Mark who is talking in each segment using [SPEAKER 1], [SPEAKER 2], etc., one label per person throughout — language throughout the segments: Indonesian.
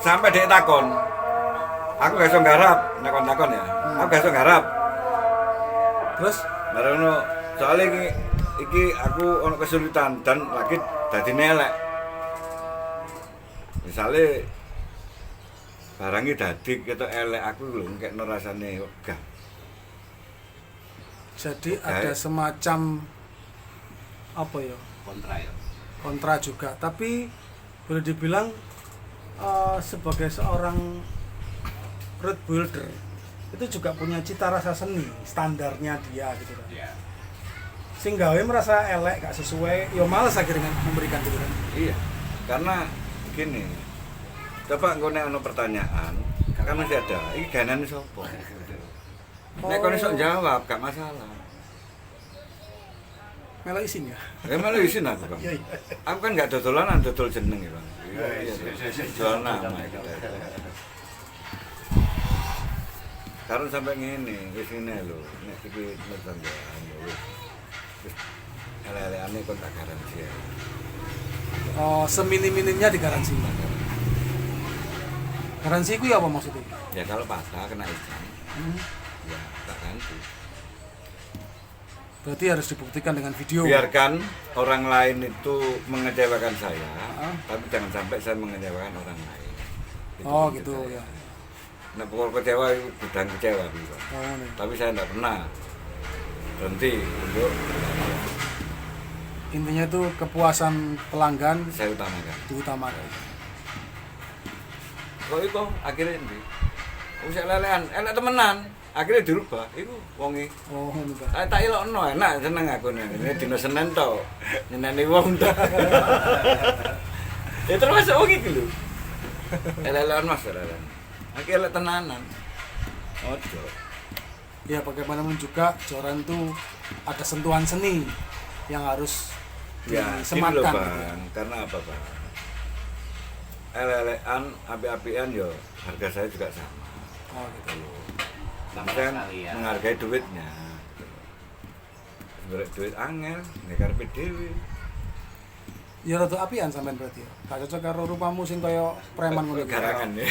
[SPEAKER 1] Sampai dia takon. Aku gak iso nggarap, nek takon ya. Aku gak iso nggarap.
[SPEAKER 2] Terus
[SPEAKER 1] Barono soalnya iki aku ono kesulitan dan lagi dadi nelek. Misalnya barangnya dadi ketok elek aku lho kekno rasane wegah.
[SPEAKER 2] jadi
[SPEAKER 1] Oke.
[SPEAKER 2] ada semacam apa ya?
[SPEAKER 3] Kontra ya.
[SPEAKER 2] Kontra juga, tapi boleh dibilang sebagai seorang road builder itu juga punya cita rasa seni standarnya dia gitu kan.
[SPEAKER 3] Iya.
[SPEAKER 2] Sing gawe merasa elek gak sesuai, ya males akhirnya memberikan gitu kan.
[SPEAKER 1] Iya. Karena gini. Coba engko nek ono pertanyaan, kan masih ada. Iki ganane sapa? Nek kon iso jawab gak masalah.
[SPEAKER 2] Melok isin ya.
[SPEAKER 1] Ya malah isin aku, Bang.
[SPEAKER 2] Iya, iya.
[SPEAKER 1] Aku kan gak dodolanan, dodol jeneng ya, Bang. Iya. Jual nama kita. Karena sampai ngene, wis ngene lho, nek iki tetanggaan ya wis. Wis ele-eleane kon tak garansi ya.
[SPEAKER 2] Oh, semini-minimnya digaransi. Garansi itu ya apa maksudnya?
[SPEAKER 1] Ya kalau patah kena ikan, ya tak ganti.
[SPEAKER 2] Berarti harus dibuktikan dengan video.
[SPEAKER 1] Biarkan orang lain itu mengecewakan saya,
[SPEAKER 2] Ah.
[SPEAKER 1] tapi jangan sampai saya mengecewakan orang lain. Itu
[SPEAKER 2] Oh
[SPEAKER 1] prinsip
[SPEAKER 2] gitu
[SPEAKER 1] saya.
[SPEAKER 2] ya.
[SPEAKER 1] Nah, pokok kecewa itu gudang kecewa gitu.
[SPEAKER 2] Oh, nih.
[SPEAKER 1] Tapi saya tidak pernah berhenti untuk
[SPEAKER 2] Intinya itu kepuasan pelanggan
[SPEAKER 1] saya utamakan.
[SPEAKER 2] diutamakan.
[SPEAKER 1] Kok itu akhirnya ini, usah lelean, enak temenan. Akhirnya dirubah, itu wongi.
[SPEAKER 2] Oh, gitu.
[SPEAKER 1] Tak ilokno enak seneng aku nih. Ini dino Senin to. Nyeneni wong ta. Ya termasuk wong iki lho. Lelean Mas, lelean. Akhirnya tenanan. Ojo.
[SPEAKER 2] Ya bagaimanapun juga joran itu ada sentuhan seni yang harus
[SPEAKER 1] Ya, gini loh
[SPEAKER 2] disematkan.
[SPEAKER 1] Bang. Karena apa Bang? Lelean, api-apian yo harga saya juga sama.
[SPEAKER 2] Oh gitu.
[SPEAKER 3] Sama
[SPEAKER 1] Saya
[SPEAKER 3] sekali ya.
[SPEAKER 1] menghargai duitnya. Sebenarnya duit angel, nggak karepe dhewe.
[SPEAKER 2] Ya rada apian sampean berarti ya. Gak cocok karo rupamu sing kaya preman ngono iki.
[SPEAKER 1] Garangan ya.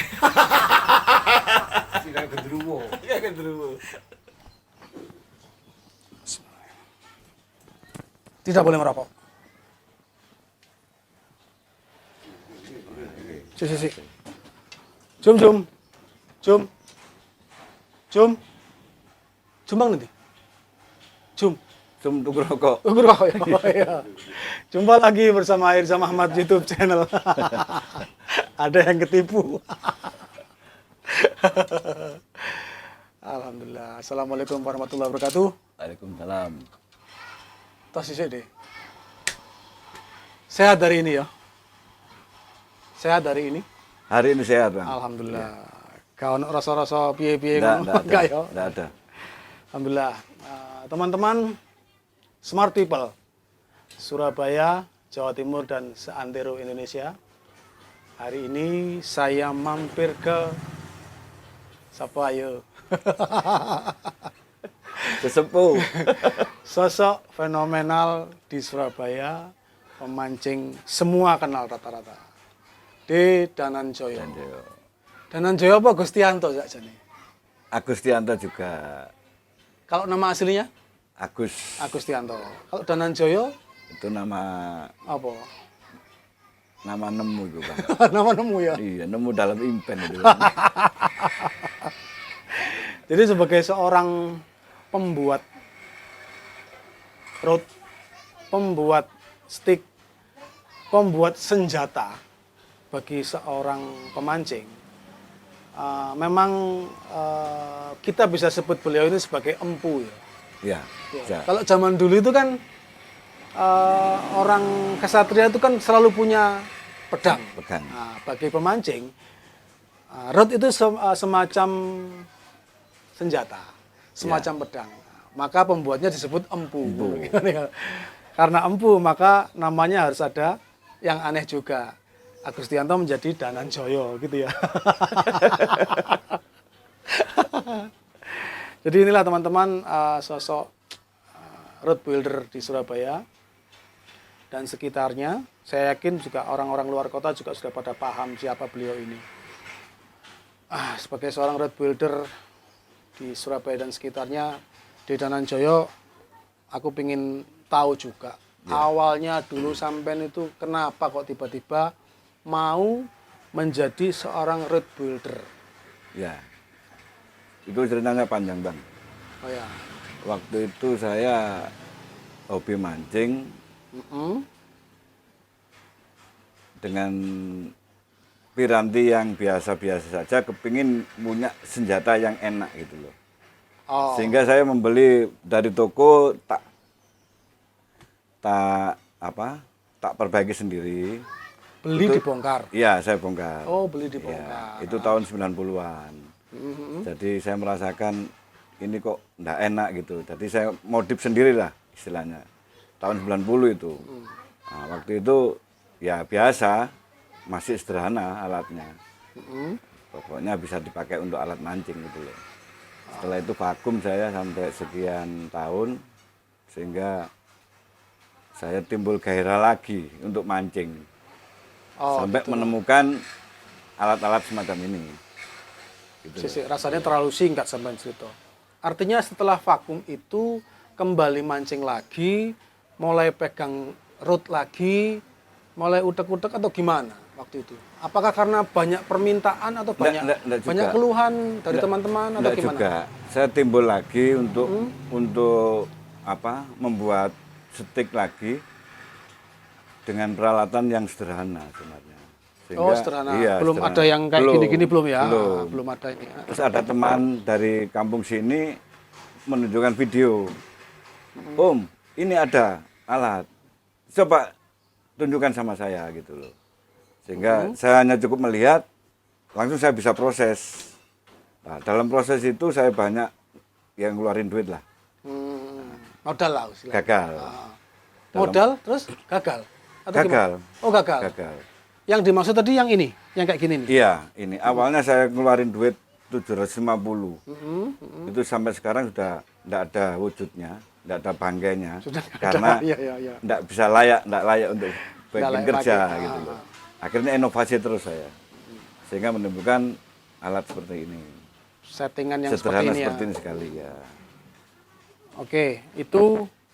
[SPEAKER 3] Tidak gendruwo.
[SPEAKER 1] Ya kan dulu.
[SPEAKER 2] Tidak boleh merokok. Si. Jum. Bang nanti. Jum.
[SPEAKER 1] Cum tuku rokok.
[SPEAKER 2] Merokok ya. Oh, iya. Jumpa lagi bersama Irza Ahmad YouTube channel. Ada yang ketipu. Alhamdulillah. Assalamualaikum warahmatullahi wabarakatuh.
[SPEAKER 1] Waalaikumsalam.
[SPEAKER 2] Tos sisik deh. Sehat hari ini ya. Sehat hari ini.
[SPEAKER 1] Hari ini sehat, Bang.
[SPEAKER 2] Alhamdulillah. Kau ono rasa-rasa piye-piye
[SPEAKER 1] Enggak
[SPEAKER 2] enggak ya?
[SPEAKER 1] Enggak ada.
[SPEAKER 2] Alhamdulillah. Teman-teman Smart People Surabaya, Jawa Timur dan seantero Indonesia. Hari ini saya mampir ke siapa ayo?
[SPEAKER 1] Sesepuh.
[SPEAKER 2] Sosok fenomenal di Surabaya, pemancing semua kenal rata-rata. Di Dananjaya. Dananjaya apa Gustianto sakjane?
[SPEAKER 1] Agustianto juga.
[SPEAKER 2] Kalau nama aslinya Agustianto. Kalau Dananjaya
[SPEAKER 1] Itu nama
[SPEAKER 2] apa?
[SPEAKER 1] nemu itu, Bang.
[SPEAKER 2] Nama nemu ya.
[SPEAKER 1] Iya, nemu dalam impen itu.
[SPEAKER 2] Jadi sebagai seorang pembuat rod, pembuat stick, pembuat senjata bagi seorang pemancing, memang kita bisa sebut beliau ini sebagai empu ya.
[SPEAKER 1] Iya.
[SPEAKER 2] Ya. Kalau zaman dulu itu kan orang kesatria itu kan selalu punya pedang.
[SPEAKER 1] Pegang.
[SPEAKER 2] Nah, bagi pemancing, rod itu semacam senjata, semacam pedang. Maka pembuatnya disebut empu. Karena empu, maka namanya harus ada yang aneh juga. Agustianto menjadi Dananjaya gitu ya. Jadi inilah teman-teman sosok road builder di Surabaya dan sekitarnya. Saya yakin juga orang-orang luar kota juga sudah pada paham siapa beliau ini. Sebagai seorang road builder di Surabaya dan sekitarnya, di Dananjaya, aku pengen tahu juga awalnya dulu sampean itu kenapa kok tiba-tiba mau menjadi seorang road builder.
[SPEAKER 1] Ya, itu ceritanya panjang Bang.
[SPEAKER 2] Oh ya.
[SPEAKER 1] Waktu itu saya hobi mancing dengan piranti yang biasa-biasa saja, kepingin punya senjata yang enak gitu loh.
[SPEAKER 2] Oh.
[SPEAKER 1] Sehingga saya membeli dari toko, tak perbaiki sendiri.
[SPEAKER 2] Beli
[SPEAKER 1] Itu-
[SPEAKER 2] dibongkar.
[SPEAKER 1] Iya, saya bongkar.
[SPEAKER 2] Oh, beli
[SPEAKER 1] Iya,
[SPEAKER 2] dibongkar.
[SPEAKER 1] itu tahun 90-an. Jadi saya merasakan ini kok enggak enak gitu. Jadi saya modif sendiri lah istilahnya. Tahun 90 itu. Nah, waktu itu ya biasa, masih sederhana alatnya. Pokoknya bisa dipakai untuk alat mancing gitu loh. Setelah itu vakum saya sampai sekian tahun, sehingga saya timbul gairah lagi untuk mancing.
[SPEAKER 2] Oh,
[SPEAKER 1] Sampai
[SPEAKER 2] gitu.
[SPEAKER 1] menemukan alat-alat semacam ini. Gitu loh.
[SPEAKER 2] Sisi, rasanya terlalu singkat sampai cerita. Artinya setelah vakum itu kembali mancing lagi, mulai pegang rod lagi, mulai utek-utek atau gimana waktu itu? Apakah karena banyak permintaan atau banyak
[SPEAKER 1] Enggak juga.
[SPEAKER 2] banyak keluhan dari teman-teman atau
[SPEAKER 1] Enggak
[SPEAKER 2] gimana?
[SPEAKER 1] juga. Saya timbul lagi untuk membuat stick lagi dengan peralatan yang sederhana sebenarnya.
[SPEAKER 2] Oh, sederhana.
[SPEAKER 1] Iya,
[SPEAKER 2] Belum
[SPEAKER 1] sederhana.
[SPEAKER 2] ada yang kayak
[SPEAKER 1] Belum,
[SPEAKER 2] gini-gini belum ya?
[SPEAKER 1] Belum.
[SPEAKER 2] Belum ada ini.
[SPEAKER 1] Terus ada teman dari kampung sini menunjukkan video. Om, ini ada alat. Coba tunjukkan sama saya gitu loh. Sehingga saya hanya cukup melihat, langsung saya bisa proses. Nah, dalam proses itu saya banyak yang ngeluarin duit lah.
[SPEAKER 2] Modal lah istilahnya.
[SPEAKER 1] Gagal.
[SPEAKER 2] Modal terus gagal. Atau
[SPEAKER 1] Gagal.
[SPEAKER 2] gimana? Oh, gagal.
[SPEAKER 1] Gagal.
[SPEAKER 2] Yang dimaksud tadi yang ini, yang kayak gini nih.
[SPEAKER 1] Iya, ini awalnya saya ngeluarin duit 750. Itu sampai sekarang sudah tidak ada wujudnya, tidak ada bangkainya.
[SPEAKER 2] Sudah nggak
[SPEAKER 1] karena
[SPEAKER 2] ada, iya.
[SPEAKER 1] tidak bisa layak, tidak layak untuk
[SPEAKER 2] Nggak
[SPEAKER 1] bikin
[SPEAKER 2] layak
[SPEAKER 1] kerja
[SPEAKER 2] pakai.
[SPEAKER 1] gitu loh. Akhirnya inovasi terus saya. Sehingga menemukan alat seperti ini.
[SPEAKER 2] Settingan yang
[SPEAKER 1] Sederhana
[SPEAKER 2] seperti
[SPEAKER 1] seperti
[SPEAKER 2] ini
[SPEAKER 1] ini
[SPEAKER 2] ya.
[SPEAKER 1] sekali ya.
[SPEAKER 2] Oke, itu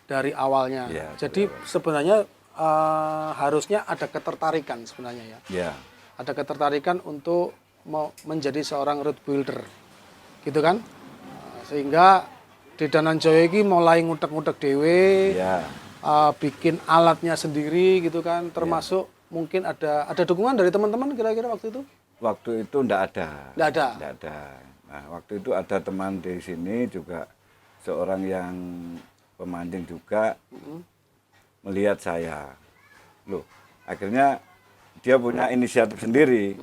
[SPEAKER 2] dari awalnya.
[SPEAKER 1] Iya,
[SPEAKER 2] Jadi
[SPEAKER 1] dari awal.
[SPEAKER 2] sebenarnya harusnya ada ketertarikan sebenarnya ya.
[SPEAKER 1] Ya,
[SPEAKER 2] Ada ketertarikan untuk mau menjadi seorang road builder. Gitu kan? Sehingga di Dananjaya ini mulai ngutek-ngutek dewe,
[SPEAKER 1] ya.
[SPEAKER 2] bikin alatnya sendiri gitu kan, termasuk mungkin ada dukungan dari teman-teman kira-kira waktu itu?
[SPEAKER 1] Waktu itu tidak ada.
[SPEAKER 2] Nggak ada?
[SPEAKER 1] Nggak ada. Nah, waktu itu ada teman di sini juga, seorang yang pemancing juga, melihat saya. Loh, akhirnya dia punya inisiatif sendiri.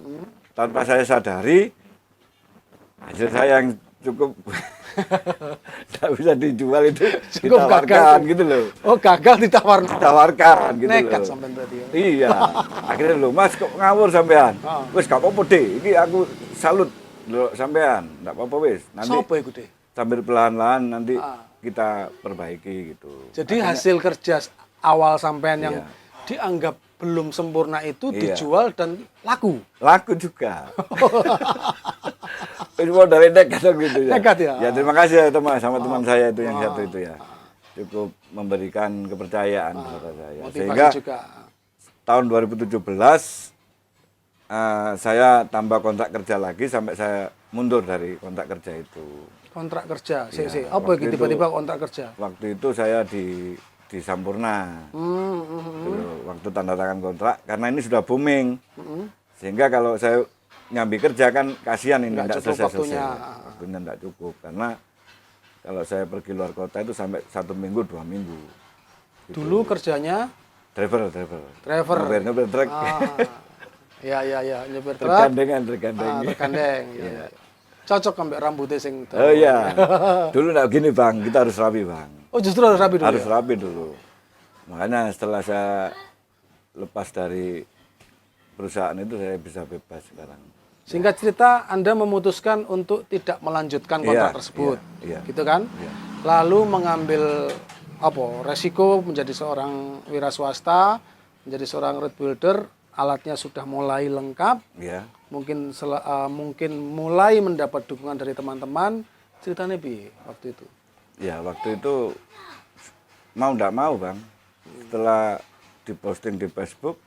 [SPEAKER 1] Tanpa saya sadari, hasil saya yang cukup tidak bisa dijual itu
[SPEAKER 2] Cukup
[SPEAKER 1] ditawarkan
[SPEAKER 2] gagal.
[SPEAKER 1] gitu loh.
[SPEAKER 2] Oh, gagal ditawarkan.
[SPEAKER 1] Ditawarkan gitu
[SPEAKER 2] Nekat
[SPEAKER 1] loh.
[SPEAKER 2] sampean tadi ya.
[SPEAKER 1] Iya. Akhirnya lo, Mas kok ngawur sampean?
[SPEAKER 2] Ah.
[SPEAKER 1] Wis gak apa-apa deh. Iki aku salut lho sampean. Enggak apa-apa wis. Nanti
[SPEAKER 2] Sopo iku, Dek?
[SPEAKER 1] sambil pelan-pelan nanti
[SPEAKER 2] Ah.
[SPEAKER 1] kita perbaiki gitu.
[SPEAKER 2] Jadi hasil kerja awal sampean yang
[SPEAKER 1] Iya.
[SPEAKER 2] dianggap belum sempurna itu
[SPEAKER 1] Iya.
[SPEAKER 2] dijual dan laku.
[SPEAKER 1] Laku juga. Ini mau dari nekat gitu ya.
[SPEAKER 2] Nekat ya?
[SPEAKER 1] Ya terima kasih ya teman sama teman saya itu yang satu itu ya. Cukup memberikan kepercayaan kepada saya.
[SPEAKER 2] Motivasi
[SPEAKER 1] Sehingga
[SPEAKER 2] juga.
[SPEAKER 1] tahun 2017 saya tambah kontrak kerja lagi sampai saya mundur dari kontrak kerja itu.
[SPEAKER 2] Kontrak kerja.
[SPEAKER 1] Iya,
[SPEAKER 2] Apa
[SPEAKER 1] waktu
[SPEAKER 2] iki
[SPEAKER 1] itu-
[SPEAKER 2] tiba-tiba kontrak kerja?
[SPEAKER 1] Waktu itu saya di Sampurna. Dulu, waktu tanda tangan kontrak karena ini sudah booming. Sehingga kalau saya nyambi kerja kan kasihan ini
[SPEAKER 2] Nggak
[SPEAKER 1] tidak
[SPEAKER 2] cukup
[SPEAKER 1] selesai-selesai.
[SPEAKER 2] waktunya.
[SPEAKER 1] Waktunya tidak cukup karena kalau saya pergi luar kota itu sampai 1 minggu 2 minggu.
[SPEAKER 2] Dulu kerjanya
[SPEAKER 1] Driver. Nyopir truk.
[SPEAKER 2] Ya, nyopir truk.
[SPEAKER 1] Tergandengan.
[SPEAKER 2] Tergandeng. Ya. Cocok ambek rambutnya sing
[SPEAKER 1] Oh iya. Dulu enggak gini, Bang. Kita harus rapi, Bang.
[SPEAKER 2] Oh, justru harus rapi dulu.
[SPEAKER 1] Harus
[SPEAKER 2] ya?
[SPEAKER 1] rapi dulu. Makanya setelah saya lepas dari perusahaan itu saya bisa bebas sekarang.
[SPEAKER 2] Singkat cerita, Anda memutuskan untuk tidak melanjutkan kontrak
[SPEAKER 1] Iya,
[SPEAKER 2] tersebut,
[SPEAKER 1] iya.
[SPEAKER 2] gitu kan?
[SPEAKER 1] Iya.
[SPEAKER 2] Lalu mengambil resiko menjadi seorang wira swasta, menjadi seorang road builder alatnya sudah mulai lengkap,
[SPEAKER 1] Ya.
[SPEAKER 2] mungkin mungkin mulai mendapat dukungan dari teman-teman, ceritanya piye waktu itu?
[SPEAKER 1] Ya, waktu itu mau ndak mau, Bang. Setelah diposting di Facebook,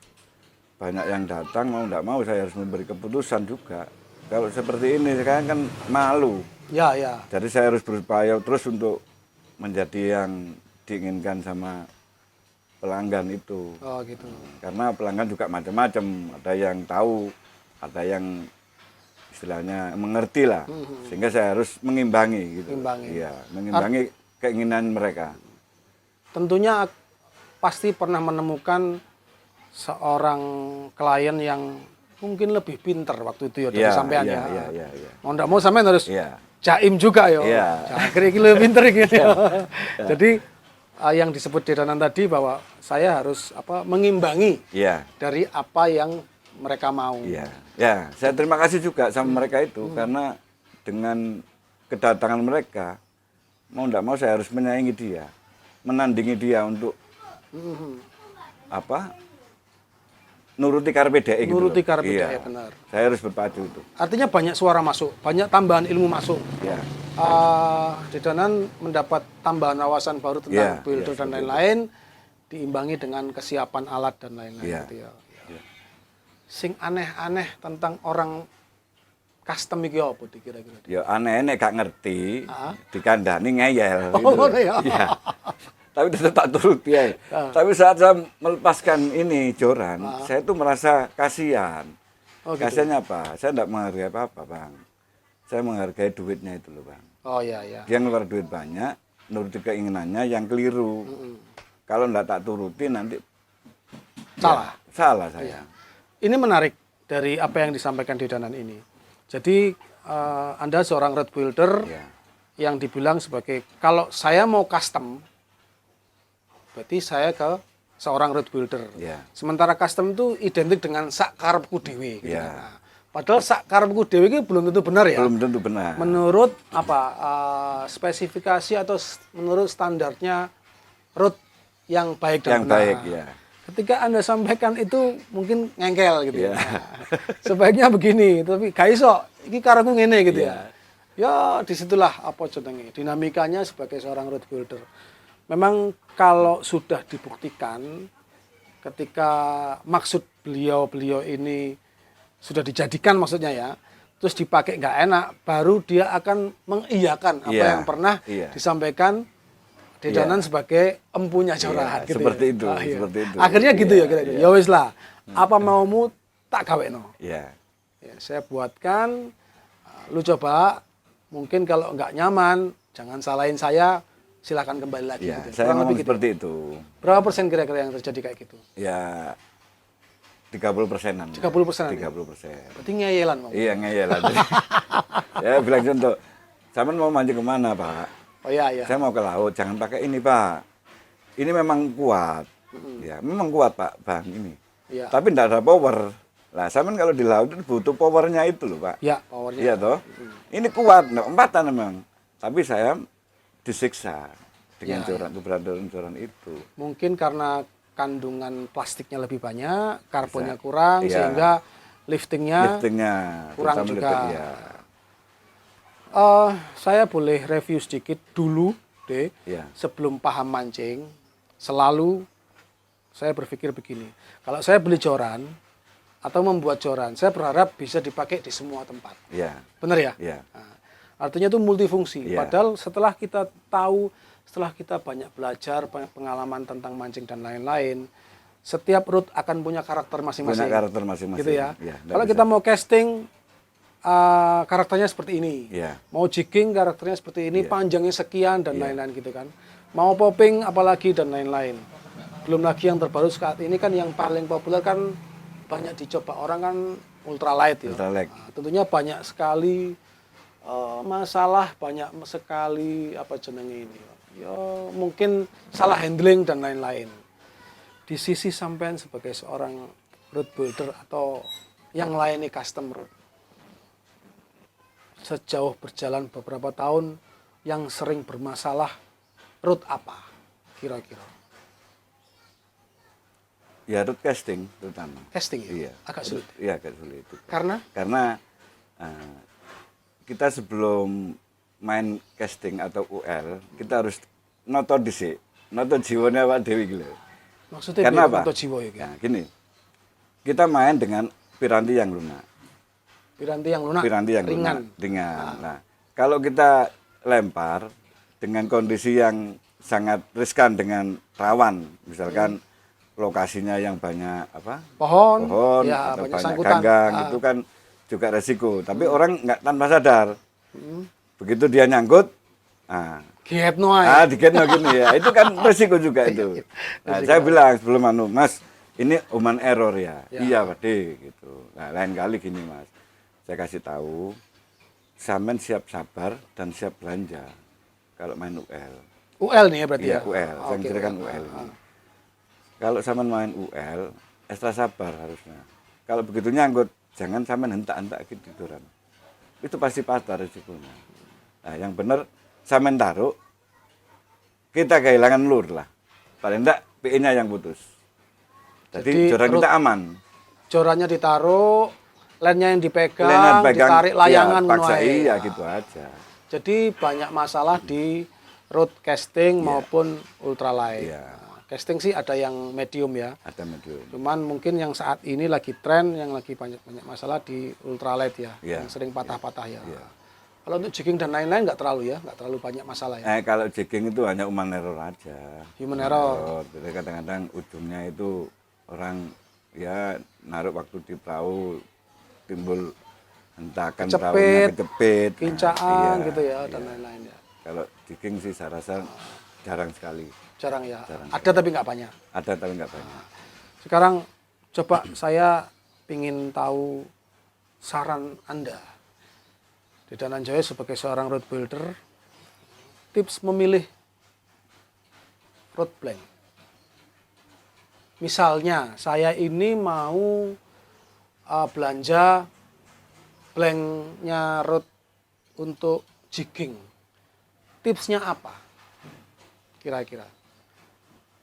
[SPEAKER 1] banyak yang datang, mau ndak mau saya harus memberi keputusan juga. Kalau seperti ini sekarang kan malu.
[SPEAKER 2] Ya, ya.
[SPEAKER 1] Jadi saya harus berupaya terus untuk menjadi yang diinginkan sama pelanggan itu.
[SPEAKER 2] Oh gitu.
[SPEAKER 1] Karena pelanggan juga macam-macam, ada yang tahu, ada yang istilahnya mengerti lah. Sehingga saya harus mengimbangi gitu.
[SPEAKER 2] Mengimbangi.
[SPEAKER 1] Iya, mengimbangi keinginan mereka.
[SPEAKER 2] Tentunya pasti pernah menemukan seorang klien yang mungkin lebih pinter waktu itu ya dari sampean ya.
[SPEAKER 1] Iya.
[SPEAKER 2] Mau ndak mau sampean harus
[SPEAKER 1] Iya.
[SPEAKER 2] jaim juga ya.
[SPEAKER 1] Iya.
[SPEAKER 2] Jangan iki lebih pinter gitu. Jadi yang disebut Dedanan tadi bahwa saya harus mengimbangi
[SPEAKER 1] Iya.
[SPEAKER 2] dari apa yang mereka mau.
[SPEAKER 1] Iya. Ya, saya terima kasih juga sama mereka itu karena dengan kedatangan mereka mau ndak mau saya harus menyaingi dia, menandingi dia untuk nuruti karepe dhek gitu.
[SPEAKER 2] Nuruti
[SPEAKER 1] loh.
[SPEAKER 2] karepe
[SPEAKER 1] Iya.
[SPEAKER 2] dhek, benar.
[SPEAKER 1] Saya harus berpacu itu.
[SPEAKER 2] Artinya banyak suara masuk, banyak tambahan ilmu masuk.
[SPEAKER 1] Ya.
[SPEAKER 2] Dedanan mendapat tambahan wawasan baru tentang builder dan lain-lain, diimbangi dengan kesiapan alat dan lain-lain.
[SPEAKER 1] Iya.
[SPEAKER 2] Gitu ya.
[SPEAKER 1] Iya.
[SPEAKER 2] Sing aneh-aneh tentang orang custom iki apa kira-kira?
[SPEAKER 1] Ya aneh nek gak ngerti,
[SPEAKER 2] Ah.
[SPEAKER 1] dikandani ngeyel
[SPEAKER 2] Oh, ngono ya?
[SPEAKER 1] Iya. Tapi tetap tak turuti ya. Tapi saat saya melepaskan ini joran, saya tuh merasa kasihan.
[SPEAKER 2] Oh, gitu.
[SPEAKER 1] Kasihannya apa? Saya tidak menghargai apa-apa, Bang. Saya menghargai duitnya itu loh, Bang.
[SPEAKER 2] Oh iya ya.
[SPEAKER 1] Dia ngeluar duit banyak, nuruti keinginannya yang keliru. Kalau enggak tak turuti nanti
[SPEAKER 2] Salah.
[SPEAKER 1] ya, salah saya.
[SPEAKER 2] Ini menarik dari apa yang disampaikan Dedanan ini. Jadi Anda seorang road builder
[SPEAKER 1] Ya.
[SPEAKER 2] yang dibilang sebagai kalau saya mau custom, berarti saya ke seorang road builder.
[SPEAKER 1] Ya.
[SPEAKER 2] Sementara custom itu identik dengan sak karepku dhewe. Gitu.
[SPEAKER 1] Ya.
[SPEAKER 2] Nah, padahal sak karepku dhewe ini belum tentu benar ya.
[SPEAKER 1] Belum tentu benar.
[SPEAKER 2] Menurut spesifikasi atau menurut standarnya road yang baik dan
[SPEAKER 1] Yang
[SPEAKER 2] benar.
[SPEAKER 1] baik, ya.
[SPEAKER 2] Ketika Anda sampaikan itu mungkin ngengkel gitu ya.
[SPEAKER 1] Ya.
[SPEAKER 2] Sebaiknya begini, tapi gak iso, iki karepku ngene gitu ya. Ya disitulah apa jenenge dinamikanya sebagai seorang road builder. Memang kalau sudah dibuktikan ketika maksud beliau ini sudah dijadikan maksudnya ya, terus dipakai nggak enak, baru dia akan mengiyakan apa
[SPEAKER 1] Iya,
[SPEAKER 2] yang pernah
[SPEAKER 1] iya.
[SPEAKER 2] disampaikan Dedanan sebagai empunya Jorahat gitu
[SPEAKER 1] seperti
[SPEAKER 2] ya.
[SPEAKER 1] itu,
[SPEAKER 2] Iya.
[SPEAKER 1] seperti itu.
[SPEAKER 2] Akhirnya gitu
[SPEAKER 1] Iya,
[SPEAKER 2] ya kira-kira.
[SPEAKER 1] iya.
[SPEAKER 2] Ya wis lah, apa maumu tak gawekno.
[SPEAKER 1] Ya.
[SPEAKER 2] Ya, saya buatkan, lu coba, mungkin kalau nggak nyaman, jangan salahin saya, silakan kembali lagi.
[SPEAKER 1] Ya,
[SPEAKER 2] gitu.
[SPEAKER 1] saya
[SPEAKER 2] Kurang
[SPEAKER 1] ngomong
[SPEAKER 2] lebih gitu.
[SPEAKER 1] seperti itu.
[SPEAKER 2] Berapa persen kira-kira yang terjadi kayak gitu?
[SPEAKER 1] Ya 30%-an.
[SPEAKER 2] 30%-an.
[SPEAKER 1] 30%.
[SPEAKER 2] Berarti ngeyelan mau.
[SPEAKER 1] Iya ngeyel aja. Ya bilang contoh, "Saman mau mancing kemana, Pak?"
[SPEAKER 2] Oh iya iya.
[SPEAKER 1] "Saya mau ke laut, jangan pakai ini, Pak. Ini memang kuat." Ya, memang kuat, Pak, Bang, ini.
[SPEAKER 2] Iya.
[SPEAKER 1] Tapi enggak ada power. Lah, Saman kalau di laut itu butuh powernya itu loh, Pak.
[SPEAKER 2] Ya, powernya.
[SPEAKER 1] Iya toh? Ini kuat, enggak empatan memang. Tapi saya disiksa dengan keberadaan joran itu.
[SPEAKER 2] Mungkin karena kandungan plastiknya lebih banyak, karbonnya kurang,
[SPEAKER 1] Iya.
[SPEAKER 2] sehingga liftingnya kurang
[SPEAKER 1] terutama
[SPEAKER 2] juga.
[SPEAKER 1] lifting, ya.
[SPEAKER 2] Saya boleh review sedikit dulu deh,
[SPEAKER 1] Iya.
[SPEAKER 2] sebelum paham mancing. Selalu saya berpikir begini, kalau saya beli joran atau membuat joran, saya berharap bisa dipakai di semua tempat.
[SPEAKER 1] Iya.
[SPEAKER 2] Benar ya?
[SPEAKER 1] Iya.
[SPEAKER 2] Nah, artinya itu multifungsi.
[SPEAKER 1] Iya.
[SPEAKER 2] Padahal setelah kita tahu, setelah kita banyak belajar, banyak pengalaman tentang mancing dan lain-lain, setiap route akan punya karakter masing-masing.
[SPEAKER 1] Punya karakter masing-masing.
[SPEAKER 2] Gitu ya.
[SPEAKER 1] Iya, nggak
[SPEAKER 2] Kalau
[SPEAKER 1] bisa.
[SPEAKER 2] kita mau casting, karakternya seperti ini.
[SPEAKER 1] Iya.
[SPEAKER 2] Mau jigging karakternya seperti ini,
[SPEAKER 1] Iya.
[SPEAKER 2] panjangnya sekian dan
[SPEAKER 1] Iya.
[SPEAKER 2] lain-lain gitu kan. Mau popping apalagi dan lain-lain. Belum lagi yang terbaru saat ini kan yang paling populer kan banyak dicoba orang kan ultralight ya.
[SPEAKER 1] Ultralight.
[SPEAKER 2] Nah, tentunya banyak sekali masalah, banyak sekali apa jenenge ini. Ya mungkin salah handling dan lain-lain. Di sisi sampean sebagai seorang road builder atau yang lainnya custom road. Sejauh berjalan beberapa tahun yang sering bermasalah road apa kira-kira?
[SPEAKER 1] Ya root casting terutama.
[SPEAKER 2] Casting ya?
[SPEAKER 1] Iya.
[SPEAKER 2] Agak sulit.
[SPEAKER 1] Iya agak sulit.
[SPEAKER 2] Karena
[SPEAKER 1] Karena kita sebelum main casting atau UL, kita harus noto dhisik, noto jiwane awak dhewe iki lho.
[SPEAKER 2] maksudnya
[SPEAKER 1] Karena
[SPEAKER 2] biar
[SPEAKER 1] apa?
[SPEAKER 2] untuk jiwa ya.
[SPEAKER 1] Nah, gini. Kita main dengan piranti yang lunak.
[SPEAKER 2] Piranti yang lunak,
[SPEAKER 1] Piranti yang
[SPEAKER 2] ringan.
[SPEAKER 1] lunak, ringan. Nah, kalau kita lempar dengan kondisi yang sangat riskan dengan rawan, misalkan lokasinya yang banyak apa?
[SPEAKER 2] Pohon, ya,
[SPEAKER 1] atau
[SPEAKER 2] banyak
[SPEAKER 1] banyak
[SPEAKER 2] sangkutan.
[SPEAKER 1] ganggang itu kan juga resiko. Tapi orang nggak tanpa sadar. Begitu dia nyangkut,
[SPEAKER 2] Giat noai.
[SPEAKER 1] diketno gini ya. Itu kan resiko juga itu. Nah, saya bilang sebelum Mas, ini human error ya. Iya, Pak De, gitu. Nah, lain kali gini, Mas. Saya kasih tahu, sampean siap sabar dan siap belanja kalau main UL.
[SPEAKER 2] UL nih ya berarti
[SPEAKER 1] Iya,
[SPEAKER 2] ya?
[SPEAKER 1] UL. Saya
[SPEAKER 2] Oke.
[SPEAKER 1] kirakan UL ini. Kalau sampean main UL, ekstra sabar harusnya. Kalau begitu nyangkut, jangan sampean hentak-hentak gitu tiduran. Itu pasti patah resikonya. Nah, yang benar sampean taruh, kita kehilangan lur lah. Paling enggak PE-nya yang putus. Jadi joran kita aman.
[SPEAKER 2] Jorannya ditaruh, lennya yang dipegang,
[SPEAKER 1] Lengan pegang,
[SPEAKER 2] ditarik layangan
[SPEAKER 1] ya, paksa
[SPEAKER 2] ngono ae.
[SPEAKER 1] iya gitu aja.
[SPEAKER 2] Jadi banyak masalah di road casting maupun ultralight.
[SPEAKER 1] Iya.
[SPEAKER 2] Nah, casting sih ada yang medium ya.
[SPEAKER 1] Ada medium.
[SPEAKER 2] Cuman mungkin yang saat ini lagi tren, yang lagi banyak masalah di ultralight ya,
[SPEAKER 1] Iya.
[SPEAKER 2] yang sering patah-patah ya.
[SPEAKER 1] Iya.
[SPEAKER 2] Kalau untuk jigging dan lain-lain nggak terlalu ya, nggak terlalu banyak masalah ya.
[SPEAKER 1] Kalau jigging itu hanya human error aja.
[SPEAKER 2] Human error.
[SPEAKER 1] Jadi kadang-kadang ujungnya itu orang ya naruh waktu di perahu timbul hentakan
[SPEAKER 2] Kecepit,
[SPEAKER 1] perahunya kecepit. Nah,
[SPEAKER 2] Kincaan
[SPEAKER 1] iya,
[SPEAKER 2] gitu ya dan
[SPEAKER 1] iya.
[SPEAKER 2] lain-lain ya.
[SPEAKER 1] Kalau jigging sih saya rasa jarang sekali.
[SPEAKER 2] Jarang ya. Ada tapi nggak banyak.
[SPEAKER 1] Ada tapi nggak banyak.
[SPEAKER 2] Sekarang coba saya ingin tahu saran Anda di Dananjaya sebagai seorang road builder, tips memilih road blank. Misalnya saya ini mau belanja blanknya road untuk jigging. Tipsnya apa? Kira-kira.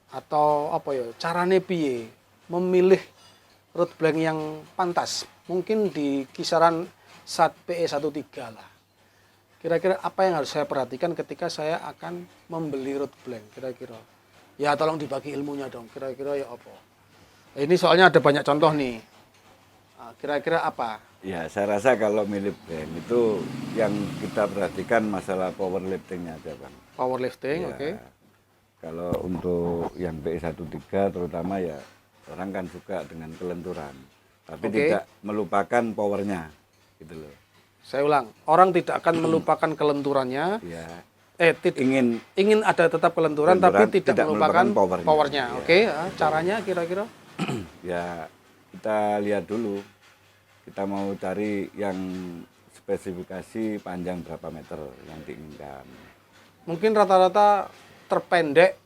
[SPEAKER 2] Atau apa ya, carane piye memilih road blank yang pantas? Mungkin di kisaran PE13 lah. Kira-kira apa yang harus saya perhatikan ketika saya akan membeli road blank kira-kira? Ya tolong dibagi ilmunya dong, kira-kira ya apa? Ini soalnya ada banyak contoh nih. Nah, kira-kira apa?
[SPEAKER 1] Ya saya rasa kalau milih brand itu yang kita perhatikan masalah powerliftingnya aja Bang.
[SPEAKER 2] Powerlifting,
[SPEAKER 1] Ya,
[SPEAKER 2] oke.
[SPEAKER 1] Kalau untuk yang PE13 terutama ya orang kan suka dengan kelenturan, tapi
[SPEAKER 2] Oke.
[SPEAKER 1] tidak melupakan powernya, gitu loh.
[SPEAKER 2] Saya ulang, orang tidak akan melupakan kelenturannya.
[SPEAKER 1] Ya,
[SPEAKER 2] Ingin ada tetap kelenturan,
[SPEAKER 1] Kelenturan,
[SPEAKER 2] tapi tidak melupakan
[SPEAKER 1] powernya.
[SPEAKER 2] powernya.
[SPEAKER 1] Iya.
[SPEAKER 2] Oke, caranya kira-kira?
[SPEAKER 1] ya kita lihat dulu. Kita mau cari yang spesifikasi panjang berapa meter yang diinginkan.
[SPEAKER 2] Mungkin rata-rata terpendek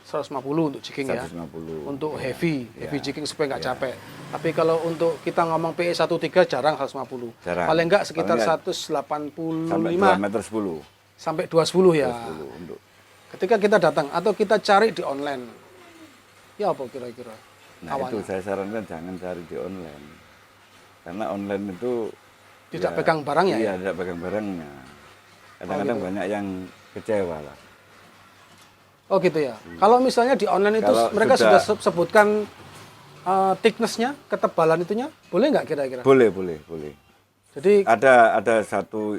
[SPEAKER 2] 150 untuk jigging ya.
[SPEAKER 1] 150.
[SPEAKER 2] Untuk
[SPEAKER 1] Ya,
[SPEAKER 2] heavy
[SPEAKER 1] ya,
[SPEAKER 2] jigging supaya nggak
[SPEAKER 1] ya.
[SPEAKER 2] capek. Tapi kalau untuk kita ngomong PE13 jarang 150.
[SPEAKER 1] Jarang.
[SPEAKER 2] Paling nggak sekitar
[SPEAKER 1] Paling nggak
[SPEAKER 2] 185
[SPEAKER 1] sampai 2 meter 10.
[SPEAKER 2] sampai 210 ya.
[SPEAKER 1] 10 untuk.
[SPEAKER 2] Ketika kita datang atau kita cari di online. Ya apa kira-kira?
[SPEAKER 1] Nah itu saya sarankan jangan cari di online. Karena online itu
[SPEAKER 2] Tidak pegang barangnya
[SPEAKER 1] iya,
[SPEAKER 2] ya?
[SPEAKER 1] tidak pegang barangnya. Kadang-kadang
[SPEAKER 2] gitu.
[SPEAKER 1] banyak yang kecewa lah.
[SPEAKER 2] Oh gitu ya. Kalau misalnya di online itu
[SPEAKER 1] Kalau
[SPEAKER 2] mereka
[SPEAKER 1] sudah-
[SPEAKER 2] sudah sebutkan thickness-nya, ketebalan itunya, boleh nggak kira-kira?
[SPEAKER 1] Boleh.
[SPEAKER 2] Jadi
[SPEAKER 1] Ada satu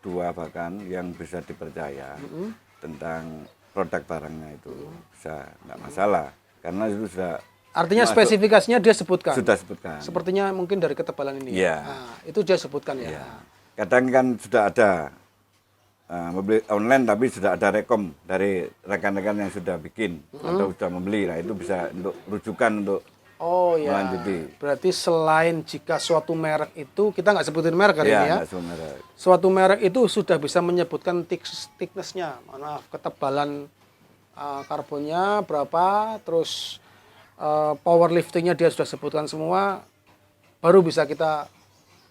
[SPEAKER 1] dua bahkan yang bisa dipercaya tentang produk barangnya itu bisa nggak masalah karena itu sudah
[SPEAKER 2] artinya
[SPEAKER 1] masuk-
[SPEAKER 2] spesifikasinya dia sebutkan.
[SPEAKER 1] sudah sebutkan.
[SPEAKER 2] Sepertinya mungkin dari ketebalan ini.
[SPEAKER 1] Iya.
[SPEAKER 2] Nah, itu dia sebutkan ya.
[SPEAKER 1] Ya. Kadang kan sudah ada membeli online tapi sudah ada rekom dari rekan-rekan yang sudah bikin atau sudah membeli. Nah itu bisa untuk rujukan untuk
[SPEAKER 2] Oh ya.
[SPEAKER 1] melanjuti.
[SPEAKER 2] Berarti selain jika suatu merek itu kita nggak sebutin merek hari ini ya.
[SPEAKER 1] nggak semua merek.
[SPEAKER 2] Suatu merek itu sudah bisa menyebutkan thickness-nya, maaf ketebalan karbonnya berapa, terus powerliftingnya dia sudah sebutkan semua, baru bisa kita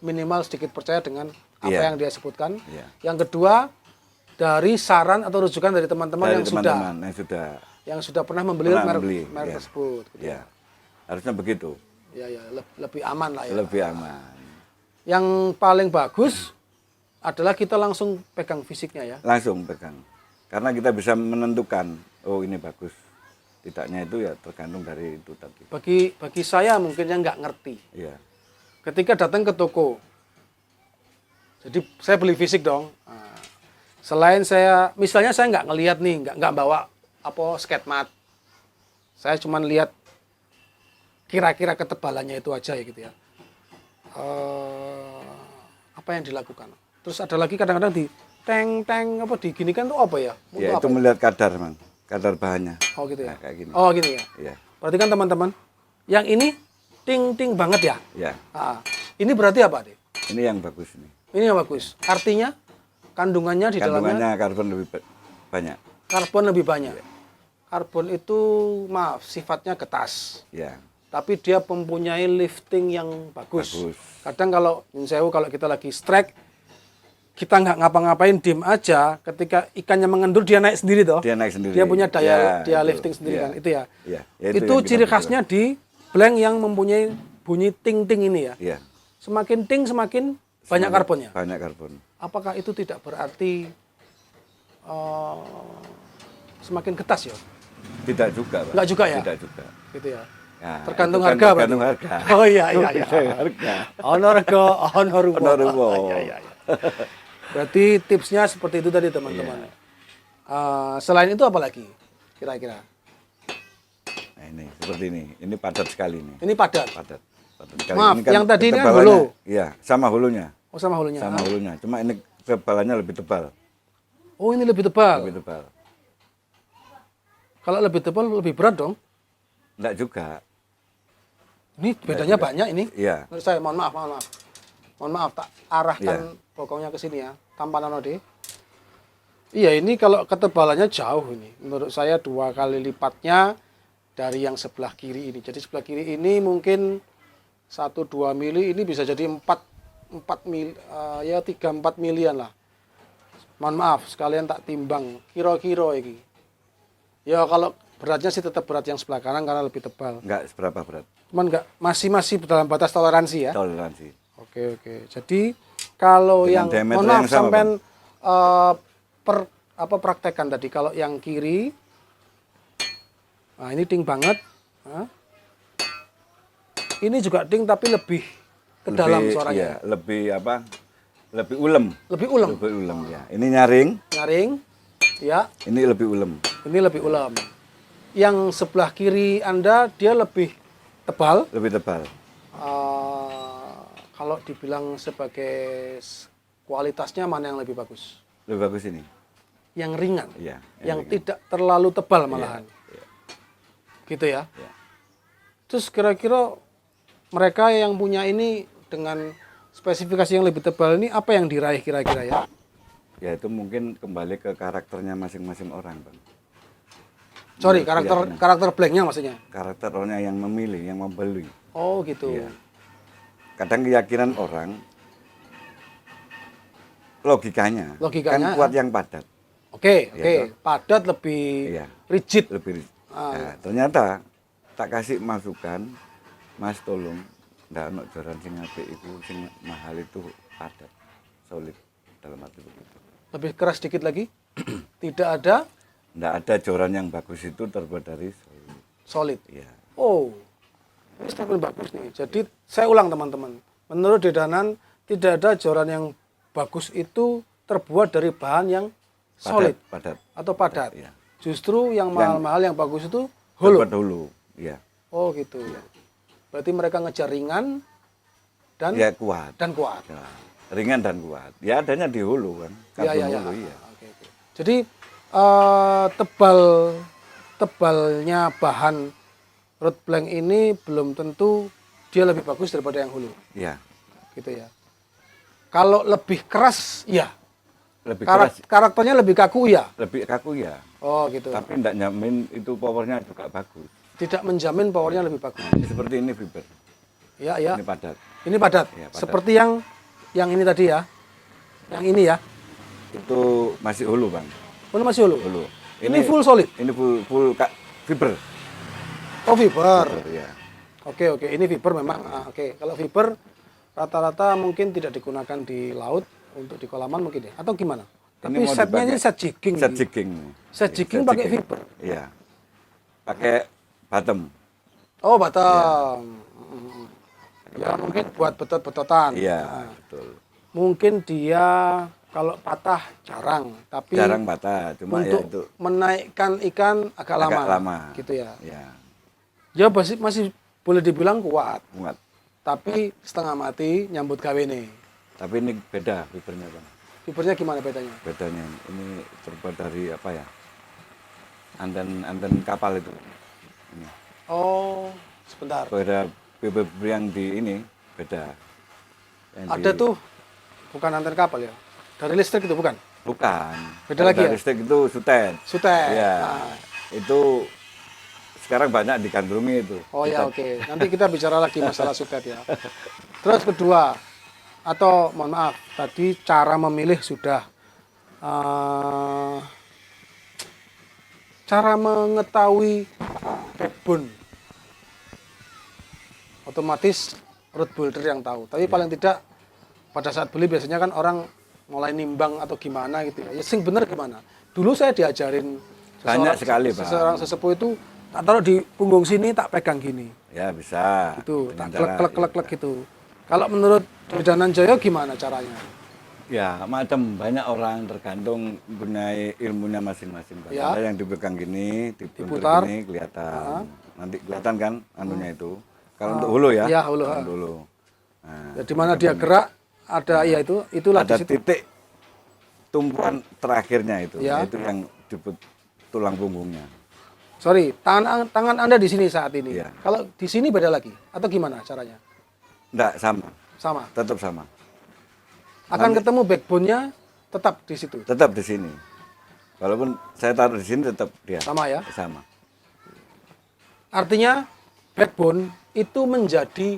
[SPEAKER 2] minimal sedikit percaya dengan apa
[SPEAKER 1] Iya.
[SPEAKER 2] yang dia sebutkan.
[SPEAKER 1] Iya.
[SPEAKER 2] Yang kedua dari saran atau rujukan dari teman-teman
[SPEAKER 1] Dari
[SPEAKER 2] yang
[SPEAKER 1] teman-teman yang sudah
[SPEAKER 2] sudah pernah membeli
[SPEAKER 1] Pernah
[SPEAKER 2] merek,
[SPEAKER 1] membeli,
[SPEAKER 2] merek
[SPEAKER 1] iya.
[SPEAKER 2] tersebut. Gitu.
[SPEAKER 1] ya. Harusnya begitu.
[SPEAKER 2] Ya, lebih aman lah ya.
[SPEAKER 1] Lebih aman.
[SPEAKER 2] Yang paling bagus adalah kita langsung pegang fisiknya ya.
[SPEAKER 1] Langsung pegang. Karena kita bisa menentukan, oh ini bagus. Tidaknya itu ya tergantung dari itu tadi.
[SPEAKER 2] Bagi saya mungkin yang nggak ngerti.
[SPEAKER 1] Iya.
[SPEAKER 2] Ketika datang ke toko, jadi saya beli fisik dong. Nah, selain misalnya saya nggak ngelihat nih, nggak bawa skate mat. Saya cuma lihat kira-kira ketebalannya itu aja ya gitu ya. Apa yang dilakukan? Terus ada lagi kadang-kadang diginikan tuh apa ya?
[SPEAKER 1] Ya
[SPEAKER 2] Untuk
[SPEAKER 1] itu
[SPEAKER 2] apa?
[SPEAKER 1] melihat kadar, Bang. Kadar bahannya.
[SPEAKER 2] Oh gitu ya.
[SPEAKER 1] Nah, kayak gini.
[SPEAKER 2] Oh gini ya.
[SPEAKER 1] Iya.
[SPEAKER 2] Berarti kan teman-teman, yang ini ting banget ya.
[SPEAKER 1] Ya.
[SPEAKER 2] Ini berarti apa deh?
[SPEAKER 1] Ini yang bagus nih.
[SPEAKER 2] Ini yang bagus. Artinya kandungannya di dalamnya
[SPEAKER 1] Kandungannya karbon lebih banyak.
[SPEAKER 2] karbon lebih banyak. Karbon itu sifatnya getas.
[SPEAKER 1] Ya.
[SPEAKER 2] Tapi dia mempunyai lifting yang bagus.
[SPEAKER 1] Bagus.
[SPEAKER 2] Kadang kalau kita lagi strike, kita nggak ngapa-ngapain, diem aja. Ketika ikannya mengendur, dia naik sendiri toh.
[SPEAKER 1] Dia naik sendiri.
[SPEAKER 2] Dia punya daya
[SPEAKER 1] Ya, itu.
[SPEAKER 2] lifting sendiri
[SPEAKER 1] Ya.
[SPEAKER 2] kan, itu ya.
[SPEAKER 1] Ya,
[SPEAKER 2] Itu
[SPEAKER 1] yang kita
[SPEAKER 2] ciri
[SPEAKER 1] butuhkan.
[SPEAKER 2] khasnya di blank yang mempunyai bunyi ting-ting ini ya.
[SPEAKER 1] Iya.
[SPEAKER 2] Semakin ting, semakin banyak karbonnya.
[SPEAKER 1] Banyak karbon.
[SPEAKER 2] Apakah itu tidak berarti semakin getas ya?
[SPEAKER 1] Tidak juga, Pak.
[SPEAKER 2] Enggak juga ya?
[SPEAKER 1] Tidak juga.
[SPEAKER 2] Gitu ya.
[SPEAKER 1] Ya,
[SPEAKER 2] Tergantung
[SPEAKER 1] itu kan
[SPEAKER 2] harga,
[SPEAKER 1] tergantung
[SPEAKER 2] berarti?
[SPEAKER 1] harga.
[SPEAKER 2] Oh iya.
[SPEAKER 1] Tergantung harga.
[SPEAKER 2] Ono rego, ono rupo.
[SPEAKER 1] Ono rupo.
[SPEAKER 2] Iya. Berarti tipsnya seperti itu tadi teman-teman.
[SPEAKER 1] Iya.
[SPEAKER 2] Selain itu apa lagi kira-kira?
[SPEAKER 1] Nah, ini seperti ini. Ini padat sekali nih.
[SPEAKER 2] Ini padat.
[SPEAKER 1] Padat sekali.
[SPEAKER 2] Maaf,
[SPEAKER 1] Ini kan
[SPEAKER 2] yang tadi ini kan
[SPEAKER 1] ketebalannya-
[SPEAKER 2] hulu.
[SPEAKER 1] Iya, sama hulunya.
[SPEAKER 2] Oh sama hulunya.
[SPEAKER 1] Sama hulunya. Cuma ini ketebalannya lebih tebal.
[SPEAKER 2] Oh ini lebih tebal.
[SPEAKER 1] Lebih tebal.
[SPEAKER 2] Kalau lebih tebal lebih berat dong.
[SPEAKER 1] Enggak juga.
[SPEAKER 2] Ini bedanya banyak ini.
[SPEAKER 1] Iya.
[SPEAKER 2] Menurut saya, mohon maaf, tak arahkan pokoknya ke sini ya, tanpa nanode. Iya, ini kalau ketebalannya jauh ini. Menurut saya 2 kali lipatnya dari yang sebelah kiri ini. Jadi sebelah kiri ini mungkin 1-2 mili, ini bisa jadi 4 mil, ya 3-4 milian lah. Mohon maaf, sekalian tak timbang, kira-kira ini. Ya kalau beratnya sih tetap berat yang sebelah kanan karena lebih tebal.
[SPEAKER 1] Enggak seberapa berat.
[SPEAKER 2] Cuman masih dalam batas toleransi ya.
[SPEAKER 1] Toleransi.
[SPEAKER 2] Oke. Jadi kalau
[SPEAKER 1] Dengan
[SPEAKER 2] yang
[SPEAKER 1] diameter
[SPEAKER 2] mohon maaf
[SPEAKER 1] yang sama,
[SPEAKER 2] sampean praktekkan tadi kalau yang kiri, nah ini ding banget. Nah, ini juga ding tapi lebih ke dalam suaranya.
[SPEAKER 1] Iya, lebih apa? Lebih ulem.
[SPEAKER 2] Lebih ulem.
[SPEAKER 1] Lebih ulem ya. Ini nyaring,
[SPEAKER 2] Nyaring, ya.
[SPEAKER 1] ini lebih ulem.
[SPEAKER 2] Ini lebih ulem. Yang sebelah kiri Anda dia lebih tebal.
[SPEAKER 1] Lebih tebal.
[SPEAKER 2] Kalau dibilang sebagai kualitasnya mana yang lebih bagus?
[SPEAKER 1] Lebih bagus ini.
[SPEAKER 2] Yang ringan,
[SPEAKER 1] Iya.
[SPEAKER 2] yang tidak terlalu tebal malahan.
[SPEAKER 1] Iya.
[SPEAKER 2] Gitu ya.
[SPEAKER 1] Iya.
[SPEAKER 2] Terus kira-kira mereka yang punya ini dengan spesifikasi yang lebih tebal ini apa yang diraih kira-kira ya?
[SPEAKER 1] Ya itu mungkin kembali ke karakternya masing-masing orang, Bang.
[SPEAKER 2] Sorry,
[SPEAKER 1] Iya,
[SPEAKER 2] karakter blanknya maksudnya.
[SPEAKER 1] Karakter orangnya yang memilih, yang membeli.
[SPEAKER 2] Oh gitu.
[SPEAKER 1] Iya. Kadang keyakinan orang, logikanya,
[SPEAKER 2] Logikanya,
[SPEAKER 1] kan kuat yang padat.
[SPEAKER 2] Oke.
[SPEAKER 1] Iya,
[SPEAKER 2] Padat lebih
[SPEAKER 1] Iya.
[SPEAKER 2] rigid.
[SPEAKER 1] Lebih. Nah, ternyata tak kasih masukan, Mas tolong, ndak ono joran sing apik iku sing mahal itu padat, solid dalam arti begitu.
[SPEAKER 2] Lebih keras sedikit lagi. Tidak ada
[SPEAKER 1] Ndak ada joran yang bagus itu terbuat dari solid.
[SPEAKER 2] solid.
[SPEAKER 1] Iya.
[SPEAKER 2] Oh, ini statement bagus nih. Jadi saya ulang teman-teman. Menurut Dedanan tidak ada joran yang bagus itu terbuat dari bahan yang solid
[SPEAKER 1] Padat.
[SPEAKER 2] atau padat.
[SPEAKER 1] Iya.
[SPEAKER 2] Justru yang mahal-mahal yang bagus itu hulu.
[SPEAKER 1] Terbuat dulu. Iya.
[SPEAKER 2] Oh gitu. Berarti mereka ngejar ringan dan
[SPEAKER 1] Ya kuat.
[SPEAKER 2] kuat.
[SPEAKER 1] Ya, ringan dan kuat. Ya adanya di hulu kan. Karbon
[SPEAKER 2] Iya.
[SPEAKER 1] hulu iya.
[SPEAKER 2] Oke. Jadi tebalnya bahan road blank ini belum tentu dia lebih bagus daripada yang hulu.
[SPEAKER 1] Iya.
[SPEAKER 2] Gitu ya. Kalau lebih keras, ya.
[SPEAKER 1] Lebih keras,
[SPEAKER 2] Karakternya lebih kaku, ya.
[SPEAKER 1] lebih kaku ya.
[SPEAKER 2] Oh gitu.
[SPEAKER 1] Tapi enggak nyamin itu powernya juga bagus.
[SPEAKER 2] Tidak menjamin powernya lebih bagus.
[SPEAKER 1] Nah, seperti ini fiber.
[SPEAKER 2] Ya.
[SPEAKER 1] Ini padat.
[SPEAKER 2] Ini padat.
[SPEAKER 1] Iya, padat.
[SPEAKER 2] Seperti yang ini tadi ya. Yang ini ya.
[SPEAKER 1] Itu masih hulu, Bang.
[SPEAKER 2] Oh, ini masih hulu.
[SPEAKER 1] Hulu.
[SPEAKER 2] Ini full solid.
[SPEAKER 1] Ini full fiber.
[SPEAKER 2] Oh, fiber.
[SPEAKER 1] Ya.
[SPEAKER 2] Oke, oke. Ini fiber memang. Oke. Kalau fiber rata-rata mungkin tidak digunakan di laut, untuk di kolaman mungkin ya. Atau gimana? Tapi
[SPEAKER 1] mau
[SPEAKER 2] setnya ini
[SPEAKER 1] dipakai-
[SPEAKER 2] set jigging.
[SPEAKER 1] Set jigging.
[SPEAKER 2] Set jigging pakai fiber.
[SPEAKER 1] Iya. Pakai bottom.
[SPEAKER 2] Oh, Batam. Ya mungkin buat betot-betotan.
[SPEAKER 1] Iya,
[SPEAKER 2] Nah,
[SPEAKER 1] betul.
[SPEAKER 2] mungkin dia kalau patah jarang, tapi
[SPEAKER 1] Jarang patah, cuma ya
[SPEAKER 2] untuk
[SPEAKER 1] itu
[SPEAKER 2] menaikkan ikan agak lama.
[SPEAKER 1] agak lama.
[SPEAKER 2] Gitu ya.
[SPEAKER 1] Iya,
[SPEAKER 2] Ya masih boleh dibilang kuat,
[SPEAKER 1] kuat.
[SPEAKER 2] tapi setengah mati nyambut gawe nih.
[SPEAKER 1] Tapi ini beda fibernya, Bang.
[SPEAKER 2] Fibernya gimana bedanya?
[SPEAKER 1] Bedanya ini terbuat dari apa ya? Anten kapal itu. Ini.
[SPEAKER 2] Oh, sebentar.
[SPEAKER 1] Beda fiber yang di ini beda. Yang
[SPEAKER 2] Ada tuh bukan anten kapal ya. Dari listrik itu bukan?
[SPEAKER 1] Bukan.
[SPEAKER 2] Beda
[SPEAKER 1] Kalau
[SPEAKER 2] lagi
[SPEAKER 1] dari
[SPEAKER 2] ya?
[SPEAKER 1] listrik itu sutet.
[SPEAKER 2] Sutet.
[SPEAKER 1] Iya.
[SPEAKER 2] Nah.
[SPEAKER 1] Itu sekarang banyak digandrungi itu.
[SPEAKER 2] Oh ya, oke. Nanti kita bicara lagi masalah sutet ya. Terus kedua, atau mohon maaf, tadi cara memilih sudah. Cara mengetahui backbone. Otomatis road builder yang tahu. Tapi paling tidak pada saat beli biasanya kan orang mulai nimbang atau gimana gitu ya. Ya sing bener gimana? Dulu saya diajarin
[SPEAKER 1] Banyak sekali, Pak.
[SPEAKER 2] seseorang sesepuh itu tak taruh di punggung sini, tak pegang gini.
[SPEAKER 1] Ya bisa.
[SPEAKER 2] Itu
[SPEAKER 1] Dengan
[SPEAKER 2] tak
[SPEAKER 1] cara-
[SPEAKER 2] klek gitu. Kalau menurut Dedanan Jaya gimana caranya?
[SPEAKER 1] Ya macam banyak orang tergantung punya ilmunya masing-masing. Pak.
[SPEAKER 2] Ya.
[SPEAKER 1] Ada yang dipegang gini,
[SPEAKER 2] Diputar.
[SPEAKER 1] gini kelihatan. Nanti kelihatan kan anunya itu. Kalau untuk hulu ya.
[SPEAKER 2] Ya, hulu.
[SPEAKER 1] Untuk hulu. Nah,
[SPEAKER 2] Ya, di mana dia gerak ada ya itulah
[SPEAKER 1] ada
[SPEAKER 2] di situ.
[SPEAKER 1] titik tumpuan terakhirnya itu,
[SPEAKER 2] Ya.
[SPEAKER 1] itu yang disebut tulang punggungnya.
[SPEAKER 2] Sorry, tangan Anda di sini saat ini.
[SPEAKER 1] Iya.
[SPEAKER 2] Kalau di sini beda lagi atau gimana caranya?
[SPEAKER 1] Enggak sama,
[SPEAKER 2] Sama.
[SPEAKER 1] tetap sama.
[SPEAKER 2] Akan ketemu backbone-nya tetap di situ.
[SPEAKER 1] Tetap di sini. Walaupun saya taruh di sini tetap dia.
[SPEAKER 2] Sama ya.
[SPEAKER 1] Sama.
[SPEAKER 2] Artinya backbone itu menjadi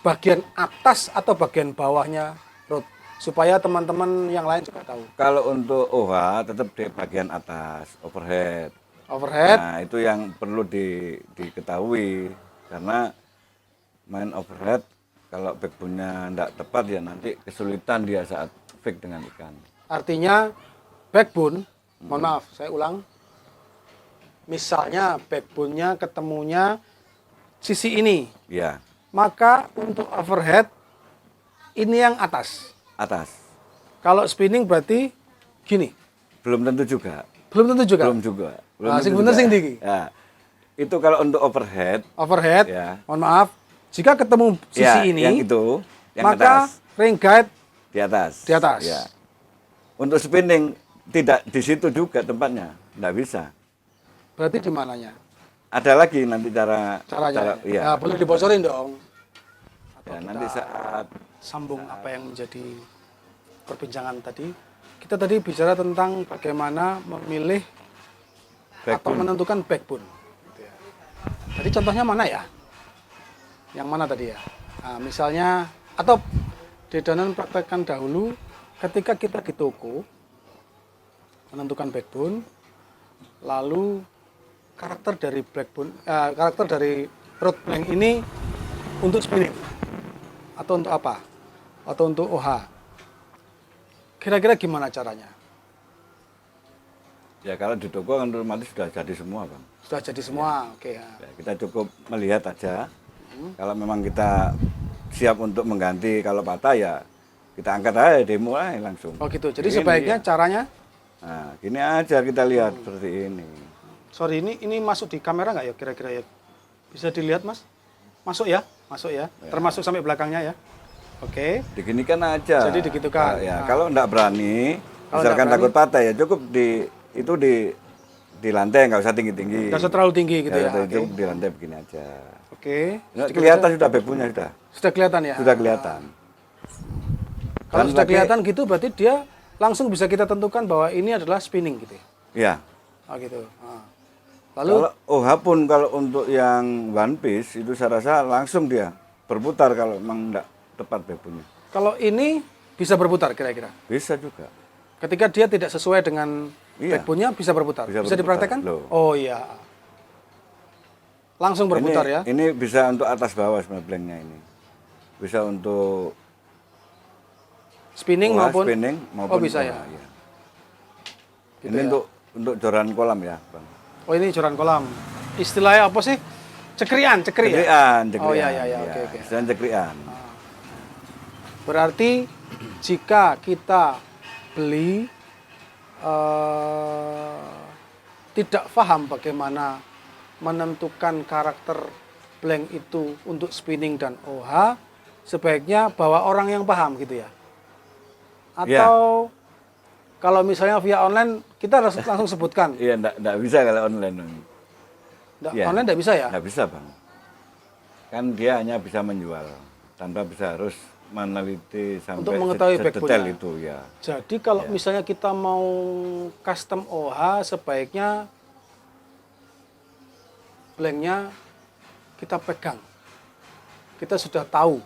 [SPEAKER 2] bagian atas atau bagian bawahnya rod supaya teman-teman yang lain juga tahu.
[SPEAKER 1] Kalau untuk OH tetap di bagian atas, overhead.
[SPEAKER 2] Overhead,
[SPEAKER 1] Nah, itu yang perlu diketahui karena main overhead kalau backbone-nya tidak tepat ya nanti kesulitan dia saat fix dengan ikan.
[SPEAKER 2] artinya backbone, mohon maaf, saya ulang. Misalnya backbone-nya ketemunya sisi ini,
[SPEAKER 1] Ya,
[SPEAKER 2] maka untuk overhead ini yang atas.
[SPEAKER 1] atas.
[SPEAKER 2] Kalau spinning berarti gini.
[SPEAKER 1] Belum tentu juga.
[SPEAKER 2] Belum tentu juga.
[SPEAKER 1] Belum juga. Belum
[SPEAKER 2] Ah,
[SPEAKER 1] tentu
[SPEAKER 2] sing bener
[SPEAKER 1] juga.
[SPEAKER 2] sing ndi iki?
[SPEAKER 1] Ya. Itu kalau untuk overhead,
[SPEAKER 2] Overhead,
[SPEAKER 1] Ya.
[SPEAKER 2] mohon maaf, jika ketemu sisi
[SPEAKER 1] ya,
[SPEAKER 2] ini,
[SPEAKER 1] yang itu, yang
[SPEAKER 2] maka
[SPEAKER 1] atas,
[SPEAKER 2] ring guide
[SPEAKER 1] di atas.
[SPEAKER 2] di atas.
[SPEAKER 1] Ya. Untuk spinning tidak di situ juga tempatnya, tidak bisa.
[SPEAKER 2] berarti di mananya?
[SPEAKER 1] Ada lagi nanti cara
[SPEAKER 2] Caranya.
[SPEAKER 1] iya.
[SPEAKER 2] Ya, boleh dibocorin dong.
[SPEAKER 1] Ya, nanti saat
[SPEAKER 2] Sambung apa yang menjadi perbincangan tadi. Kita tadi bicara tentang bagaimana memilih atau
[SPEAKER 1] backbone.
[SPEAKER 2] menentukan backbone. Gitu ya. Tadi contohnya mana ya? Yang mana tadi ya? Nah, misalnya, atau Dedanan praktekkan dahulu ketika kita di toko, menentukan backbone, lalu karakter dari karakter dari rod blank ini untuk spinning, atau untuk apa? Atau untuk OH. Kira-kira gimana caranya?
[SPEAKER 1] Ya kalau di toko kan otomatis sudah jadi semua, Bang.
[SPEAKER 2] Sudah jadi semua, oke ya.
[SPEAKER 1] Ya, kita cukup melihat aja. Kalau memang kita siap untuk mengganti kalau patah ya kita angkat aja demo aja langsung.
[SPEAKER 2] Oh gitu. Jadi
[SPEAKER 1] Gini,
[SPEAKER 2] sebaiknya
[SPEAKER 1] ya.
[SPEAKER 2] caranya,
[SPEAKER 1] Nah, gini aja kita lihat seperti ini.
[SPEAKER 2] sorry ini masuk di kamera nggak ya kira-kira ya? Bisa dilihat Mas? Masuk ya? Masuk ya? Termasuk sampai belakangnya ya? Oke.
[SPEAKER 1] Diginikan aja.
[SPEAKER 2] Jadi digitukan.
[SPEAKER 1] Ya,
[SPEAKER 2] Nah.
[SPEAKER 1] kalau enggak berani,
[SPEAKER 2] Kalau
[SPEAKER 1] misalkan
[SPEAKER 2] enggak
[SPEAKER 1] takut patah ya cukup di lantai nggak usah tinggi-tinggi.
[SPEAKER 2] Nggak usah terlalu tinggi gitu ya?
[SPEAKER 1] Ya,
[SPEAKER 2] Oke.
[SPEAKER 1] cukup di lantai begini aja.
[SPEAKER 2] Oke.
[SPEAKER 1] Nah, kelihatan sudah backbone-nya sudah.
[SPEAKER 2] Sudah kelihatan ya?
[SPEAKER 1] Sudah kelihatan.
[SPEAKER 2] Kalau
[SPEAKER 1] Dan
[SPEAKER 2] sudah
[SPEAKER 1] pakai-
[SPEAKER 2] kelihatan gitu berarti dia langsung bisa kita tentukan bahwa ini adalah spinning gitu ya?
[SPEAKER 1] Ya.
[SPEAKER 2] Oh gitu. Ah. Lalu
[SPEAKER 1] Kalau OH pun kalau untuk yang one piece itu saya rasa langsung dia berputar kalau memang enggak tepat backbone-nya.
[SPEAKER 2] kalau ini bisa berputar kira-kira?
[SPEAKER 1] Bisa juga.
[SPEAKER 2] Ketika dia tidak sesuai dengan
[SPEAKER 1] Iya.
[SPEAKER 2] backbone-nya bisa berputar.
[SPEAKER 1] Bisa
[SPEAKER 2] Bisa
[SPEAKER 1] berputar,
[SPEAKER 2] dipraktekkan?
[SPEAKER 1] loh.
[SPEAKER 2] Oh iya. Langsung berputar ya.
[SPEAKER 1] Ini bisa untuk atas bawah sebenarnya blanknya ini. Bisa untuk
[SPEAKER 2] Spinning
[SPEAKER 1] OH,
[SPEAKER 2] maupun
[SPEAKER 1] spinning maupun
[SPEAKER 2] oh bisa
[SPEAKER 1] OH,
[SPEAKER 2] ya.
[SPEAKER 1] iya.
[SPEAKER 2] Gitu
[SPEAKER 1] Ini
[SPEAKER 2] ya.
[SPEAKER 1] untuk joran kolam ya, Bang.
[SPEAKER 2] Oh ini joran kolam. Istilahnya apa sih? Cekrian, cekri ya.
[SPEAKER 1] Cekrian,
[SPEAKER 2] Oh
[SPEAKER 1] cekrian.
[SPEAKER 2] iya oke oke.
[SPEAKER 1] Istilahnya cekrian.
[SPEAKER 2] Berarti jika kita beli tidak paham bagaimana menentukan karakter blank itu untuk spinning dan OH, sebaiknya bawa orang yang paham gitu ya. Atau kalau misalnya via online kita harus langsung sebutkan.
[SPEAKER 1] Iya, enggak bisa kalau online. Iya.
[SPEAKER 2] Online enggak bisa ya?
[SPEAKER 1] Enggak bisa, Bang. Kan dia hanya bisa menjual tanpa bisa harus meneliti sampai
[SPEAKER 2] Untuk mengetahui
[SPEAKER 1] sedetail
[SPEAKER 2] backbone-nya.
[SPEAKER 1] itu ya.
[SPEAKER 2] Jadi kalau misalnya kita mau custom OH, sebaiknya blanknya kita pegang. Kita sudah tahu,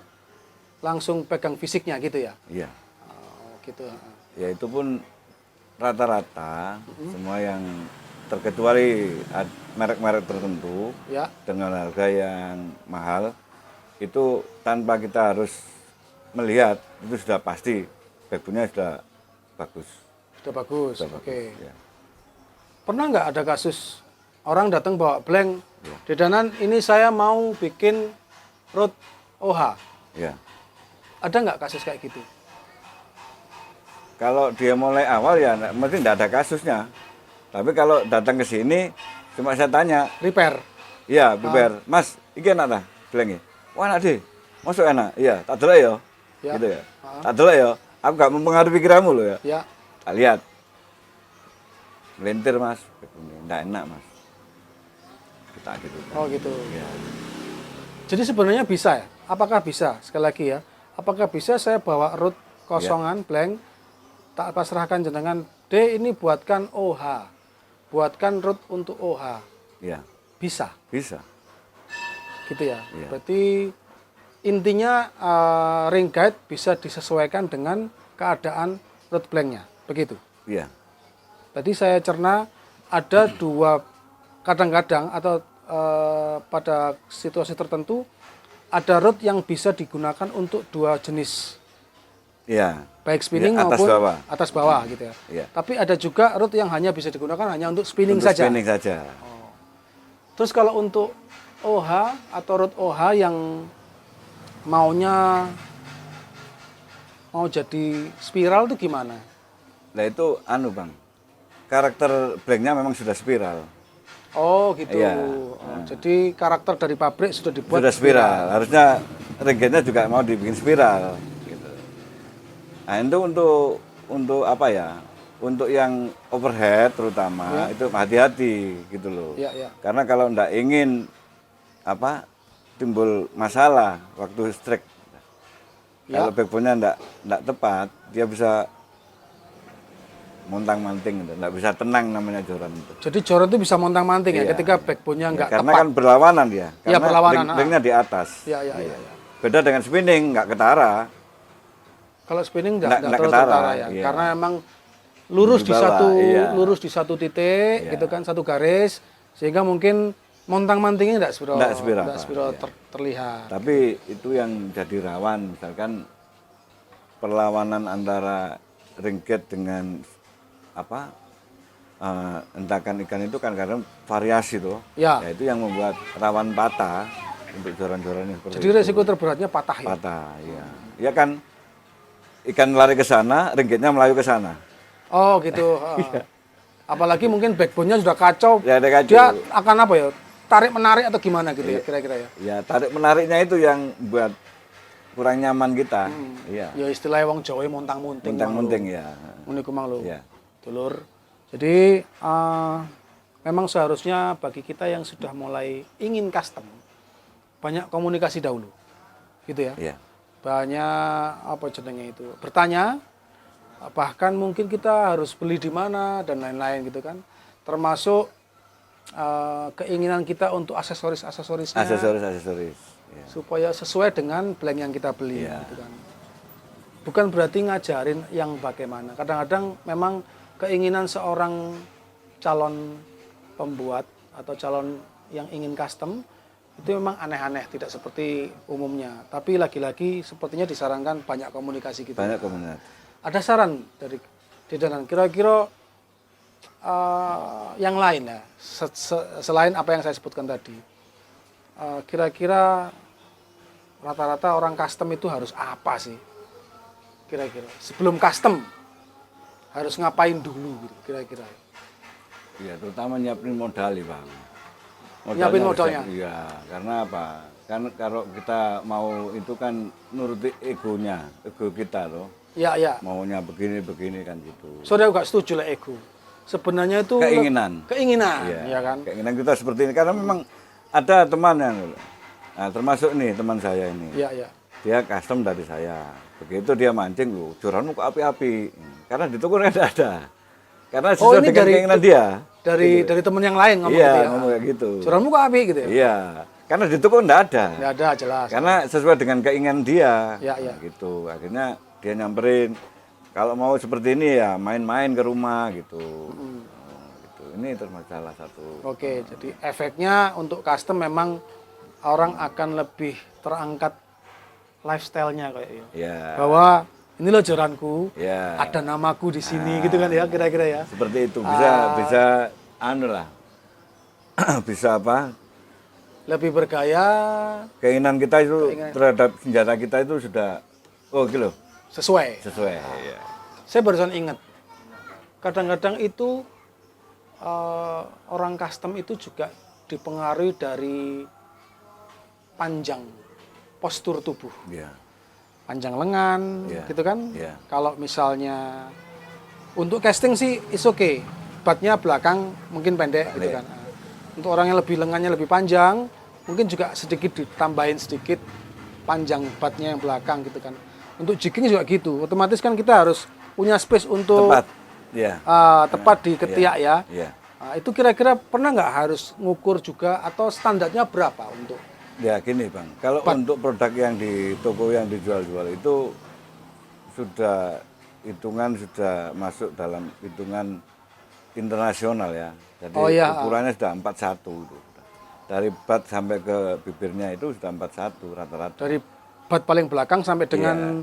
[SPEAKER 2] langsung pegang fisiknya gitu ya.
[SPEAKER 1] Iya.
[SPEAKER 2] Oh, gitu.
[SPEAKER 1] Ya itu pun rata-rata semua yang terkecuali merek-merek tertentu
[SPEAKER 2] Ya,
[SPEAKER 1] dengan harga yang mahal itu tanpa kita harus melihat itu sudah pasti backbone-nya sudah bagus.
[SPEAKER 2] sudah bagus.
[SPEAKER 1] Sudah
[SPEAKER 2] Oke.
[SPEAKER 1] bagus, ya.
[SPEAKER 2] Pernah nggak ada kasus orang datang bawa blank,
[SPEAKER 1] Ya.
[SPEAKER 2] Dedanan ini saya mau bikin root OH.
[SPEAKER 1] Ya.
[SPEAKER 2] Ada nggak kasus kayak gitu?
[SPEAKER 1] Kalau dia mulai awal ya mesti tidak ada kasusnya. Tapi kalau datang ke sini cuma saya tanya,
[SPEAKER 2] Repair.
[SPEAKER 1] iya prepare, Mas, iki enak dah blank. Wah enak deh, masuk enak. Iya, tak delok ya.
[SPEAKER 2] Ya.
[SPEAKER 1] Gitu ya. Tak delok ya. Aku gak mempengaruhi pikiranmu loh ya.
[SPEAKER 2] Ya.
[SPEAKER 1] Tak lihat. Melintir Mas, enggak enak Mas. Kita gitu.
[SPEAKER 2] Oh gitu.
[SPEAKER 1] Ya.
[SPEAKER 2] Jadi sebenarnya bisa ya? Apakah bisa? Sekali lagi ya. Apakah bisa saya bawa root kosongan blank, tak pasrahkan jenengan, D ini buatkan OH. Buatkan root untuk OH.
[SPEAKER 1] Iya,
[SPEAKER 2] Bisa.
[SPEAKER 1] bisa.
[SPEAKER 2] Gitu ya.
[SPEAKER 1] Iya.
[SPEAKER 2] Berarti intinya ring guide bisa disesuaikan dengan keadaan root blanknya. Begitu.
[SPEAKER 1] Iya.
[SPEAKER 2] Tadi saya cerna ada dua, kadang-kadang atau pada situasi tertentu ada root yang bisa digunakan untuk dua jenis,
[SPEAKER 1] Iya.
[SPEAKER 2] baik spinning
[SPEAKER 1] Ya, atas
[SPEAKER 2] maupun
[SPEAKER 1] bawah.
[SPEAKER 2] atas bawah gitu ya.
[SPEAKER 1] Iya.
[SPEAKER 2] Tapi ada juga root yang hanya bisa digunakan hanya untuk spinning
[SPEAKER 1] Untuk
[SPEAKER 2] saja.
[SPEAKER 1] spinning saja.
[SPEAKER 2] Terus kalau untuk OH atau root OH yang maunya mau jadi spiral itu gimana?
[SPEAKER 1] Nah itu Bang. Karakter blanknya memang sudah spiral.
[SPEAKER 2] Oh gitu.
[SPEAKER 1] Iya.
[SPEAKER 2] Oh, jadi karakter dari pabrik sudah dibuat
[SPEAKER 1] Sudah spiral. Harusnya ringgetnya juga mau dibikin spiral. Gitu. Nah itu untuk apa ya? Untuk yang overhead terutama itu hati-hati gitu loh.
[SPEAKER 2] Iya, iya.
[SPEAKER 1] Karena kalau ndak ingin apa timbul masalah waktu strike.
[SPEAKER 2] Ya.
[SPEAKER 1] Kalau backbone-nya ndak tepat, dia bisa montang-manting gitu. Nggak bisa tenang namanya joran itu.
[SPEAKER 2] Jadi joran itu bisa montang-manting ya
[SPEAKER 1] Iya.
[SPEAKER 2] ketika backbone-nya
[SPEAKER 1] Ya,
[SPEAKER 2] nggak
[SPEAKER 1] karena
[SPEAKER 2] tepat.
[SPEAKER 1] kan berlawanan dia.
[SPEAKER 2] Iya, berlawanan,
[SPEAKER 1] Ringnya di atas.
[SPEAKER 2] Iya, iya, iya.
[SPEAKER 1] Beda dengan spinning, nggak ketara.
[SPEAKER 2] Kalau spinning
[SPEAKER 1] Nggak
[SPEAKER 2] nggak terlalu
[SPEAKER 1] ketara,
[SPEAKER 2] ketara ya.
[SPEAKER 1] iya.
[SPEAKER 2] Karena emang lurus
[SPEAKER 1] Di
[SPEAKER 2] di
[SPEAKER 1] bawah,
[SPEAKER 2] satu
[SPEAKER 1] iya.
[SPEAKER 2] lurus di satu titik
[SPEAKER 1] Iya.
[SPEAKER 2] gitu kan, satu garis, sehingga mungkin montang-mantingnya nggak spiral,
[SPEAKER 1] Nggak spiral,
[SPEAKER 2] nggak
[SPEAKER 1] Pak,
[SPEAKER 2] spiral
[SPEAKER 1] iya.
[SPEAKER 2] terlihat.
[SPEAKER 1] Tapi itu yang jadi rawan, misalkan perlawanan antara ringket dengan apa entakan ikan itu kan kadang variasi tuh.
[SPEAKER 2] Ya.
[SPEAKER 1] Itu yang membuat rawan patah untuk joran-joran yang seperti
[SPEAKER 2] Jadi
[SPEAKER 1] itu.
[SPEAKER 2] resiko terberatnya patah ya.
[SPEAKER 1] Patah, iya. Ya kan ikan lari ke sana, ringkitnya melayu ke sana.
[SPEAKER 2] Oh gitu. Apalagi mungkin backbone-nya sudah kacau.
[SPEAKER 1] Ya, ada kacau.
[SPEAKER 2] Dia akan apa ya? Tarik menarik atau gimana gitu ya kira-kira ya.
[SPEAKER 1] Ya tarik menariknya itu yang buat kurang nyaman kita. Iya.
[SPEAKER 2] Ya istilahnya wong Jawa montang-munting.
[SPEAKER 1] Muntang-munting ya.
[SPEAKER 2] Uniku mang lho.
[SPEAKER 1] Iya.
[SPEAKER 2] Dulur. Jadi memang seharusnya bagi kita yang sudah mulai ingin custom banyak komunikasi dahulu. Gitu ya.
[SPEAKER 1] Iya.
[SPEAKER 2] Banyak apa jenenge itu? Bertanya, bahkan mungkin kita harus beli di mana dan lain-lain gitu kan. Termasuk keinginan kita untuk aksesorisnya
[SPEAKER 1] Aksesoris. Ya.
[SPEAKER 2] supaya sesuai dengan blank yang kita beli
[SPEAKER 1] Iya.
[SPEAKER 2] gitu kan. Bukan berarti ngajarin yang bagaimana. Kadang-kadang memang keinginan seorang calon pembuat atau calon yang ingin custom itu memang aneh-aneh, tidak seperti umumnya. Tapi lagi-lagi sepertinya disarankan banyak komunikasi gitu.
[SPEAKER 1] Banyak komunikasi.
[SPEAKER 2] Ada saran dari Dedanan, kira-kira yang lain ya, selain apa yang saya sebutkan tadi. Kira-kira rata-rata orang custom itu harus apa sih? Kira-kira sebelum custom harus ngapain dulu gitu, kira-kira?
[SPEAKER 1] Iya, terutama nyiapin modal nih Bang.
[SPEAKER 2] Nyiapin modalnya?
[SPEAKER 1] Iya, karena apa? Kan kalau kita mau itu kan nuruti ego kita loh.
[SPEAKER 2] Iya, iya.
[SPEAKER 1] Maunya begini kan gitu.
[SPEAKER 2] Saudara juga setuju lah ego. Sebenarnya itu
[SPEAKER 1] Keinginan.
[SPEAKER 2] Keinginan,
[SPEAKER 1] Iya,
[SPEAKER 2] ya kan?
[SPEAKER 1] Keinginan kita seperti ini karena memang ada teman yang, nah, termasuk nih teman saya ini.
[SPEAKER 2] Iya, iya.
[SPEAKER 1] Dia custom dari saya. Begitu dia mancing lu, joranmu kok api-api. Karena di toko nggak ada. Karena sesuai
[SPEAKER 2] ini
[SPEAKER 1] dengan keinginan dia.
[SPEAKER 2] Dari teman yang lain ngomong
[SPEAKER 1] Iya,
[SPEAKER 2] gitu ya.
[SPEAKER 1] ngomong kayak gitu.
[SPEAKER 2] Joranmu kok api gitu ya?
[SPEAKER 1] Iya, karena di toko nggak ada.
[SPEAKER 2] Nggak ada, jelas.
[SPEAKER 1] Karena sesuai dengan keinginan dia.
[SPEAKER 2] Iya, iya.
[SPEAKER 1] Gitu. Akhirnya dia nyamperin. Kalau mau seperti ini ya main-main ke rumah gitu. Gitu. Ini termasuk salah satu.
[SPEAKER 2] Oke, jadi efeknya untuk custom memang orang akan lebih terangkat lifestyle-nya kayaknya.
[SPEAKER 1] Ya.
[SPEAKER 2] Bahwa ini loh joranku,
[SPEAKER 1] Ya.
[SPEAKER 2] ada namaku di sini gitu kan ya, kira-kira ya.
[SPEAKER 1] Seperti itu. Bisa anu lah. Bisa apa?
[SPEAKER 2] Lebih bergaya,
[SPEAKER 1] Keinginan kita itu terhadap senjata kita itu sudah gitu.
[SPEAKER 2] sesuai.
[SPEAKER 1] Sesuai. Ya.
[SPEAKER 2] Saya barusan ingat, kadang-kadang itu orang custom itu juga dipengaruhi dari panjang postur tubuh.
[SPEAKER 1] Ya.
[SPEAKER 2] Panjang lengan,
[SPEAKER 1] Iya.
[SPEAKER 2] gitu kan?
[SPEAKER 1] Iya.
[SPEAKER 2] Kalau misalnya untuk casting sih is okay, batnya belakang mungkin pendek gitu kan. Untuk orang yang lebih lengannya lebih panjang, mungkin juga sedikit ditambahin sedikit panjang batnya yang belakang gitu kan. Untuk jigging juga gitu, otomatis kan kita harus punya space untuk
[SPEAKER 1] Tepat. Ya.
[SPEAKER 2] tepat di ketiak ya.
[SPEAKER 1] Ya.
[SPEAKER 2] Itu kira-kira pernah nggak harus ngukur juga atau standarnya berapa untuk?
[SPEAKER 1] Ya gini Bang, kalau untuk produk yang di toko yang dijual-jual itu sudah sudah masuk dalam hitungan internasional ya. Jadi ukurannya sudah 41 itu. Dari bat sampai ke bibirnya itu sudah 41 rata-rata.
[SPEAKER 2] Dari bat paling belakang sampai dengan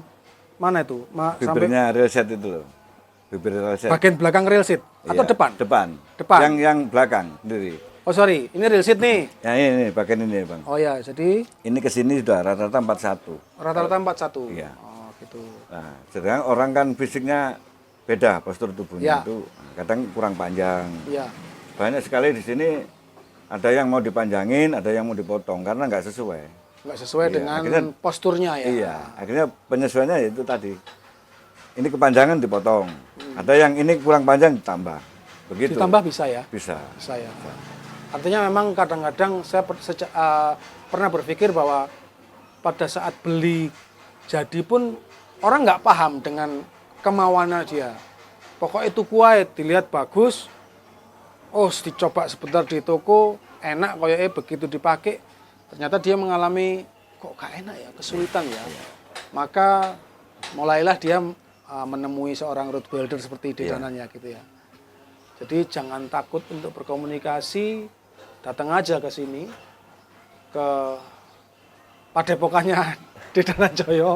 [SPEAKER 2] mana itu?
[SPEAKER 1] Bibirnya real set itu loh. Bibir real set.
[SPEAKER 2] Bagian belakang real seat atau
[SPEAKER 1] Iya,
[SPEAKER 2] depan?
[SPEAKER 1] Depan.
[SPEAKER 2] Depan.
[SPEAKER 1] Yang belakang sendiri.
[SPEAKER 2] Oh sorry, ini real seat nih.
[SPEAKER 1] Ya ini bagian ini Bang.
[SPEAKER 2] Oh ya, jadi
[SPEAKER 1] Ini ke sini sudah rata-rata 41.
[SPEAKER 2] rata-rata 41.
[SPEAKER 1] Iya.
[SPEAKER 2] Oh gitu.
[SPEAKER 1] Nah, sedangkan orang kan fisiknya beda postur tubuhnya
[SPEAKER 2] Ya.
[SPEAKER 1] itu kadang kurang panjang.
[SPEAKER 2] Iya.
[SPEAKER 1] Banyak sekali di sini ada yang mau dipanjangin, ada yang mau dipotong karena nggak sesuai.
[SPEAKER 2] Nggak sesuai
[SPEAKER 1] Iya,
[SPEAKER 2] dengan
[SPEAKER 1] akhirnya-
[SPEAKER 2] posturnya ya.
[SPEAKER 1] Iya, akhirnya penyesuaiannya ya itu tadi. Ini kepanjangan dipotong. Ada yang ini kurang panjang ditambah. Begitu.
[SPEAKER 2] Ditambah bisa ya?
[SPEAKER 1] Bisa.
[SPEAKER 2] Bisa ya. Artinya memang kadang-kadang saya pernah berpikir bahwa pada saat beli jadi pun orang nggak paham dengan kemauannya dia. Pokoknya itu kuat, dilihat bagus, oh dicoba sebentar di toko, enak kayaknya begitu dipakai, ternyata dia mengalami kok gak enak ya, kesulitan ya. Maka mulailah dia menemui seorang rottweiler seperti Dedanannya gitu ya. Jadi jangan takut untuk berkomunikasi, datang aja ke sini, ke padepokannya Dedanan Joyo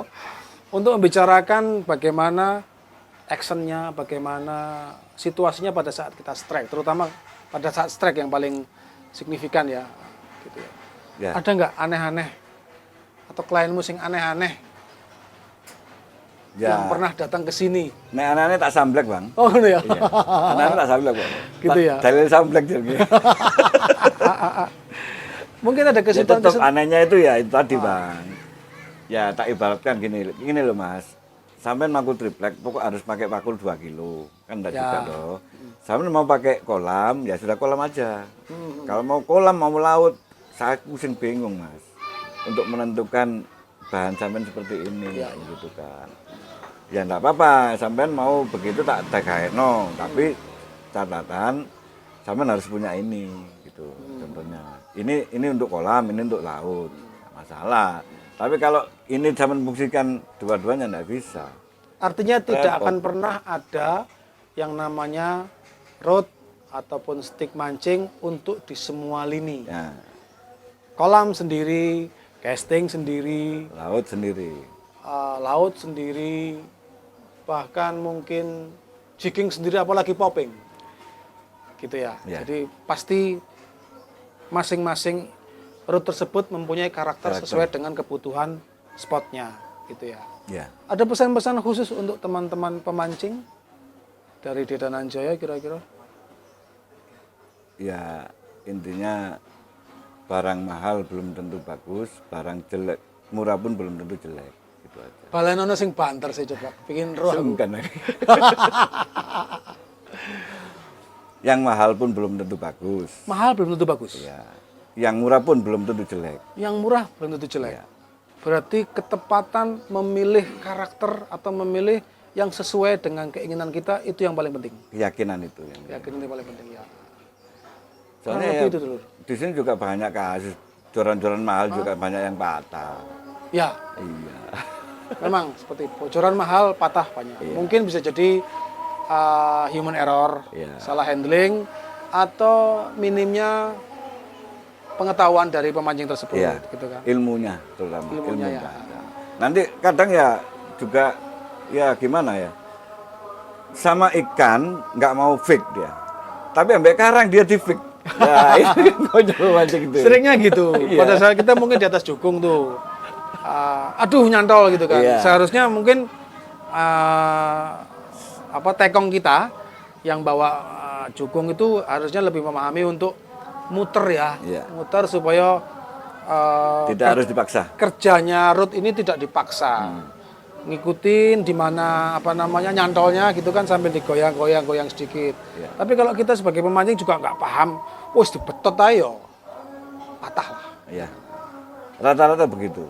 [SPEAKER 2] untuk membicarakan bagaimana actionnya, bagaimana situasinya pada saat kita strike, terutama pada saat strike yang paling signifikan ya. Gitu ya.
[SPEAKER 1] Ya.
[SPEAKER 2] Ada nggak aneh-aneh atau klienmu sing aneh-aneh yang pernah datang ke sini?
[SPEAKER 1] Nek anaknya tak samblek Bang.
[SPEAKER 2] Oh gitu ya.
[SPEAKER 1] Iya. Anaknya tak samblek Bang.
[SPEAKER 2] Gitu ya.
[SPEAKER 1] Dalil samblek jadi.
[SPEAKER 2] Mungkin ada
[SPEAKER 1] Ya,
[SPEAKER 2] kesulitan.
[SPEAKER 1] tetap anehnya itu ya itu tadi Bang. Ya tak ibaratkan gini loh Mas. Sampai makul triplek, pokok harus pakai pakul 2 kilo. Kan enggak
[SPEAKER 2] Ya.
[SPEAKER 1] juga loh. Sampai mau pakai kolam, ya sudah kolam aja. Kalau mau kolam, mau laut, saya pusing bingung Mas. Untuk menentukan bahan sampean seperti ini, gitu kan. Ya enggak apa-apa, sampean mau begitu tak no, tapi catatan sampean harus punya ini, gitu. Contohnya, ini untuk kolam, ini untuk laut, nggak masalah. Tapi kalau ini sampean fungsikan dua-duanya enggak bisa.
[SPEAKER 2] Artinya tidak
[SPEAKER 1] Repot.
[SPEAKER 2] akan pernah ada yang namanya rod ataupun stick mancing untuk di semua lini.
[SPEAKER 1] Ya,
[SPEAKER 2] kolam sendiri, casting sendiri,
[SPEAKER 1] Laut sendiri.
[SPEAKER 2] laut sendiri, bahkan mungkin jigging sendiri, apalagi popping, gitu ya.
[SPEAKER 1] Ya.
[SPEAKER 2] Jadi pasti masing-masing route tersebut mempunyai karakter sesuai dengan kebutuhan spotnya, gitu ya.
[SPEAKER 1] Ya.
[SPEAKER 2] Ada pesan-pesan khusus untuk teman-teman pemancing dari Desa Nanjaya kira-kira?
[SPEAKER 1] Ya intinya barang mahal belum tentu bagus, barang jelek murah pun belum tentu jelek, gitu aja.
[SPEAKER 2] Balenono sing banter saya coba, bikin roh aku.
[SPEAKER 1] Sungkan. Yang mahal pun belum tentu bagus.
[SPEAKER 2] Mahal belum tentu bagus.
[SPEAKER 1] Ya. Yang murah pun belum tentu jelek.
[SPEAKER 2] Yang murah belum tentu jelek.
[SPEAKER 1] Ya.
[SPEAKER 2] Berarti ketepatan memilih karakter atau memilih yang sesuai dengan keinginan kita itu yang paling penting.
[SPEAKER 1] Keyakinan itu yang.
[SPEAKER 2] Yakin itu paling penting ya.
[SPEAKER 1] Soalnya
[SPEAKER 2] Kurang
[SPEAKER 1] ya,
[SPEAKER 2] lebih itu dulu.
[SPEAKER 1] di sini juga banyak kasus joran-joran mahal juga banyak yang patah.
[SPEAKER 2] Ya,
[SPEAKER 1] Iya.
[SPEAKER 2] memang seperti bocoran mahal patah banyak.
[SPEAKER 1] Iya.
[SPEAKER 2] Mungkin bisa jadi human error,
[SPEAKER 1] Iya.
[SPEAKER 2] salah handling, atau minimnya pengetahuan dari pemancing tersebut,
[SPEAKER 1] Iya.
[SPEAKER 2] gitu kan?
[SPEAKER 1] Ilmunya terutama.
[SPEAKER 2] Ilmunya ya.
[SPEAKER 1] ada. Nanti kadang ya juga ya gimana ya. Sama ikan nggak mau fake dia. Tapi sampai karang dia di fake. Ya itu konyol mancing itu.
[SPEAKER 2] Seringnya gitu.
[SPEAKER 1] Iya.
[SPEAKER 2] Pada saat kita mungkin di atas jukung tuh, aduh nyantol gitu kan.
[SPEAKER 1] Iya.
[SPEAKER 2] Seharusnya mungkin tekong kita yang bawa jukung itu harusnya lebih memahami untuk muter ya,
[SPEAKER 1] Iya.
[SPEAKER 2] muter supaya
[SPEAKER 1] Tidak harus dipaksa.
[SPEAKER 2] kerjanya root ini tidak dipaksa. Ngikutin di mana nyantolnya gitu kan sambil digoyang-goyang sedikit.
[SPEAKER 1] Iya.
[SPEAKER 2] Tapi kalau kita sebagai pemancing juga nggak paham, wes dibetot ayo patah lah.
[SPEAKER 1] Iya. Rata-rata begitu.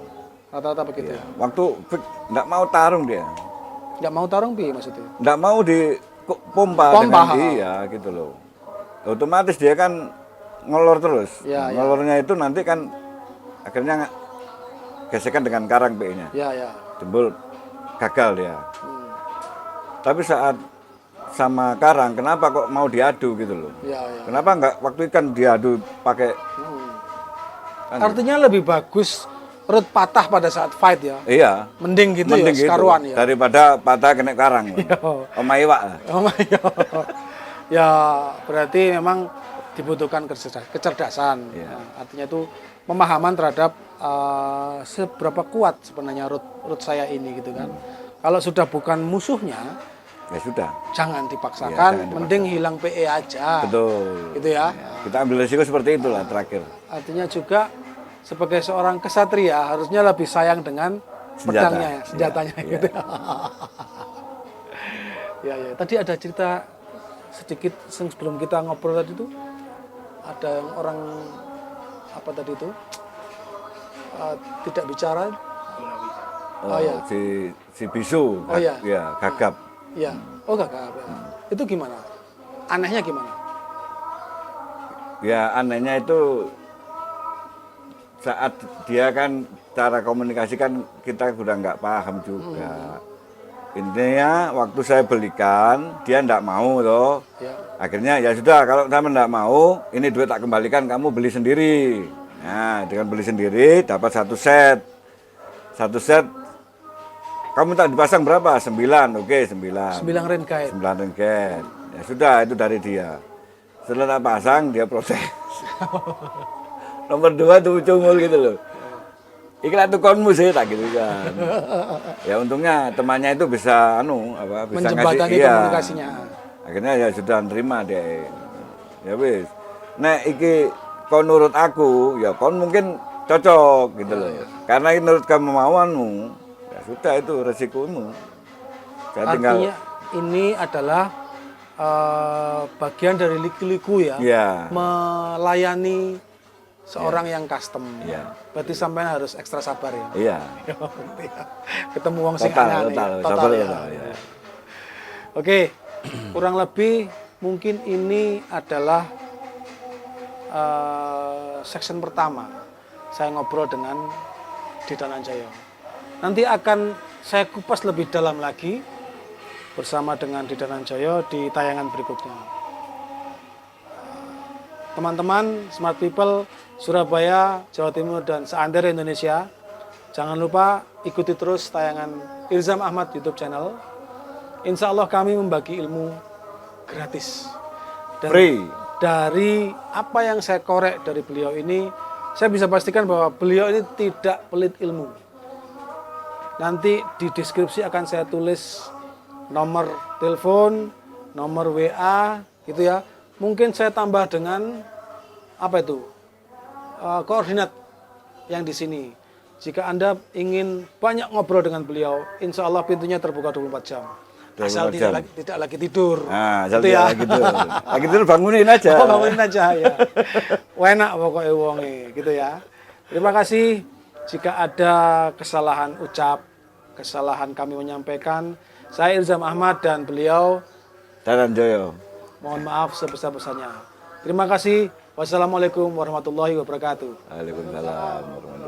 [SPEAKER 2] Rata-rata begitu
[SPEAKER 1] Iya.
[SPEAKER 2] ya.
[SPEAKER 1] Waktu fake nggak mau tarung dia.
[SPEAKER 2] Nggak mau tarung bi maksudnya.
[SPEAKER 1] Nggak mau di pompa
[SPEAKER 2] Pompa,
[SPEAKER 1] dengan dia gitu loh. Otomatis dia kan ngolor terus.
[SPEAKER 2] Ya, ya.
[SPEAKER 1] Ngolornya itu nanti kan akhirnya gesekan dengan karang PE-nya.
[SPEAKER 2] Ya ya.
[SPEAKER 1] Jebol gagal dia. Tapi saat sama karang, kenapa kok mau diadu gitu loh?
[SPEAKER 2] Ya ya.
[SPEAKER 1] Kenapa nggak waktu ikan diadu pakai? Kan-
[SPEAKER 2] Artinya lebih bagus root patah pada saat fight ya.
[SPEAKER 1] Iya.
[SPEAKER 2] Mending gitu
[SPEAKER 1] Mending
[SPEAKER 2] ya, sekaruan ya.
[SPEAKER 1] daripada patah kena karang.
[SPEAKER 2] Iya.
[SPEAKER 1] Oma iwak lah.
[SPEAKER 2] Oh my God. Ya berarti memang dibutuhkan kecerdasan.
[SPEAKER 1] Iya.
[SPEAKER 2] Nah, artinya itu pemahaman terhadap seberapa kuat sebenarnya root saya ini gitu kan. Kalau sudah bukan musuhnya,
[SPEAKER 1] Ya sudah.
[SPEAKER 2] jangan
[SPEAKER 1] Iya,
[SPEAKER 2] dipaksakan,
[SPEAKER 1] jangan
[SPEAKER 2] mending hilang PE aja.
[SPEAKER 1] Betul.
[SPEAKER 2] Gitu ya.
[SPEAKER 1] Kita ambil resiko seperti itulah terakhir.
[SPEAKER 2] Artinya juga sebagai seorang kesatria harusnya lebih sayang dengan
[SPEAKER 1] Senjata.
[SPEAKER 2] pedangnya, senjatanya
[SPEAKER 1] Iya,
[SPEAKER 2] gitu. Ya ya. Tadi ada cerita sedikit sebelum kita ngobrol tadi itu ada yang orang apa tadi itu tidak bicara. Oh, ya.
[SPEAKER 1] Si bisu.
[SPEAKER 2] Oh, iya.
[SPEAKER 1] Ya, gagap.
[SPEAKER 2] Ya. Oh gagap. Ya. Itu gimana? Anehnya gimana?
[SPEAKER 1] Ya anehnya itu saat dia kan cara komunikasi kan kita udah nggak paham juga. Intinya waktu saya belikan dia nggak mau loh.
[SPEAKER 2] Ya.
[SPEAKER 1] Akhirnya ya sudah kalau kamu nggak mau ini duit tak kembalikan kamu beli sendiri. Nah dengan beli sendiri dapat satu set kamu tak dipasang berapa? 9, oke 9.
[SPEAKER 2] 9 ringkait.
[SPEAKER 1] 9 ringgit. Ya sudah itu dari dia. Setelah tak pasang dia protes. Nomor 2 tuh cungul gitu loh. Iklan tukonmu sih tak gitu kan. Ya untungnya temannya itu bisa bisa
[SPEAKER 2] Menjembatani
[SPEAKER 1] iya.
[SPEAKER 2] komunikasinya.
[SPEAKER 1] Akhirnya ya sudah nerima dia. Ya wis. Nek iki kon nurut aku, ya kon mungkin cocok gitu loh. Karena ini nurut kemauanmu, ya sudah itu resikomu. Saya tinggal
[SPEAKER 2] Artinya ini adalah bagian dari liku-liku ya,
[SPEAKER 1] ya.
[SPEAKER 2] melayani seorang yang custom.
[SPEAKER 1] Iya.
[SPEAKER 2] Berarti sampai harus ekstra sabar ya.
[SPEAKER 1] Iya.
[SPEAKER 2] Ketemu wong sing
[SPEAKER 1] Total,
[SPEAKER 2] aneh-aneh,
[SPEAKER 1] total,
[SPEAKER 2] total
[SPEAKER 1] sabar,
[SPEAKER 2] ya.
[SPEAKER 1] total, ya.
[SPEAKER 2] Oke, kurang lebih mungkin ini adalah section pertama saya ngobrol dengan Dita Nanjaya. Nanti akan saya kupas lebih dalam lagi bersama dengan Dita Nanjaya di tayangan berikutnya. teman-teman Smart People Surabaya, Jawa Timur, dan seantero Indonesia, jangan lupa ikuti terus tayangan Ilzam Ahmad YouTube channel. Insya Allah kami membagi ilmu gratis. Dan
[SPEAKER 1] Free.
[SPEAKER 2] dari apa yang saya korek dari beliau ini, saya bisa pastikan bahwa beliau ini tidak pelit ilmu. Nanti di deskripsi akan saya tulis nomor telepon, nomor WA, gitu ya. Mungkin saya tambah dengan apa itu? Koordinat yang di sini. Jika Anda ingin banyak ngobrol dengan beliau, insya Allah pintunya terbuka 24 jam.
[SPEAKER 1] 24
[SPEAKER 2] Asal
[SPEAKER 1] jam.
[SPEAKER 2] tidak lagi tidur.
[SPEAKER 1] Nah, asal
[SPEAKER 2] Gitu
[SPEAKER 1] dia
[SPEAKER 2] ya.
[SPEAKER 1] lagi tidur. Lagi tidur bangunin aja.
[SPEAKER 2] Oh, bangunin aja ya. Enak pokoknya wonge, gitu ya. Terima kasih. Jika ada kesalahan ucap, kesalahan kami menyampaikan, saya Ilzam Ahmad dan beliau
[SPEAKER 1] Dadan Joyo.
[SPEAKER 2] mohon maaf sebesar-besarnya. Terima kasih. Wassalamualaikum warahmatullahi wabarakatuh.
[SPEAKER 1] Waalaikumsalam warahmatullahi wabarakatuh.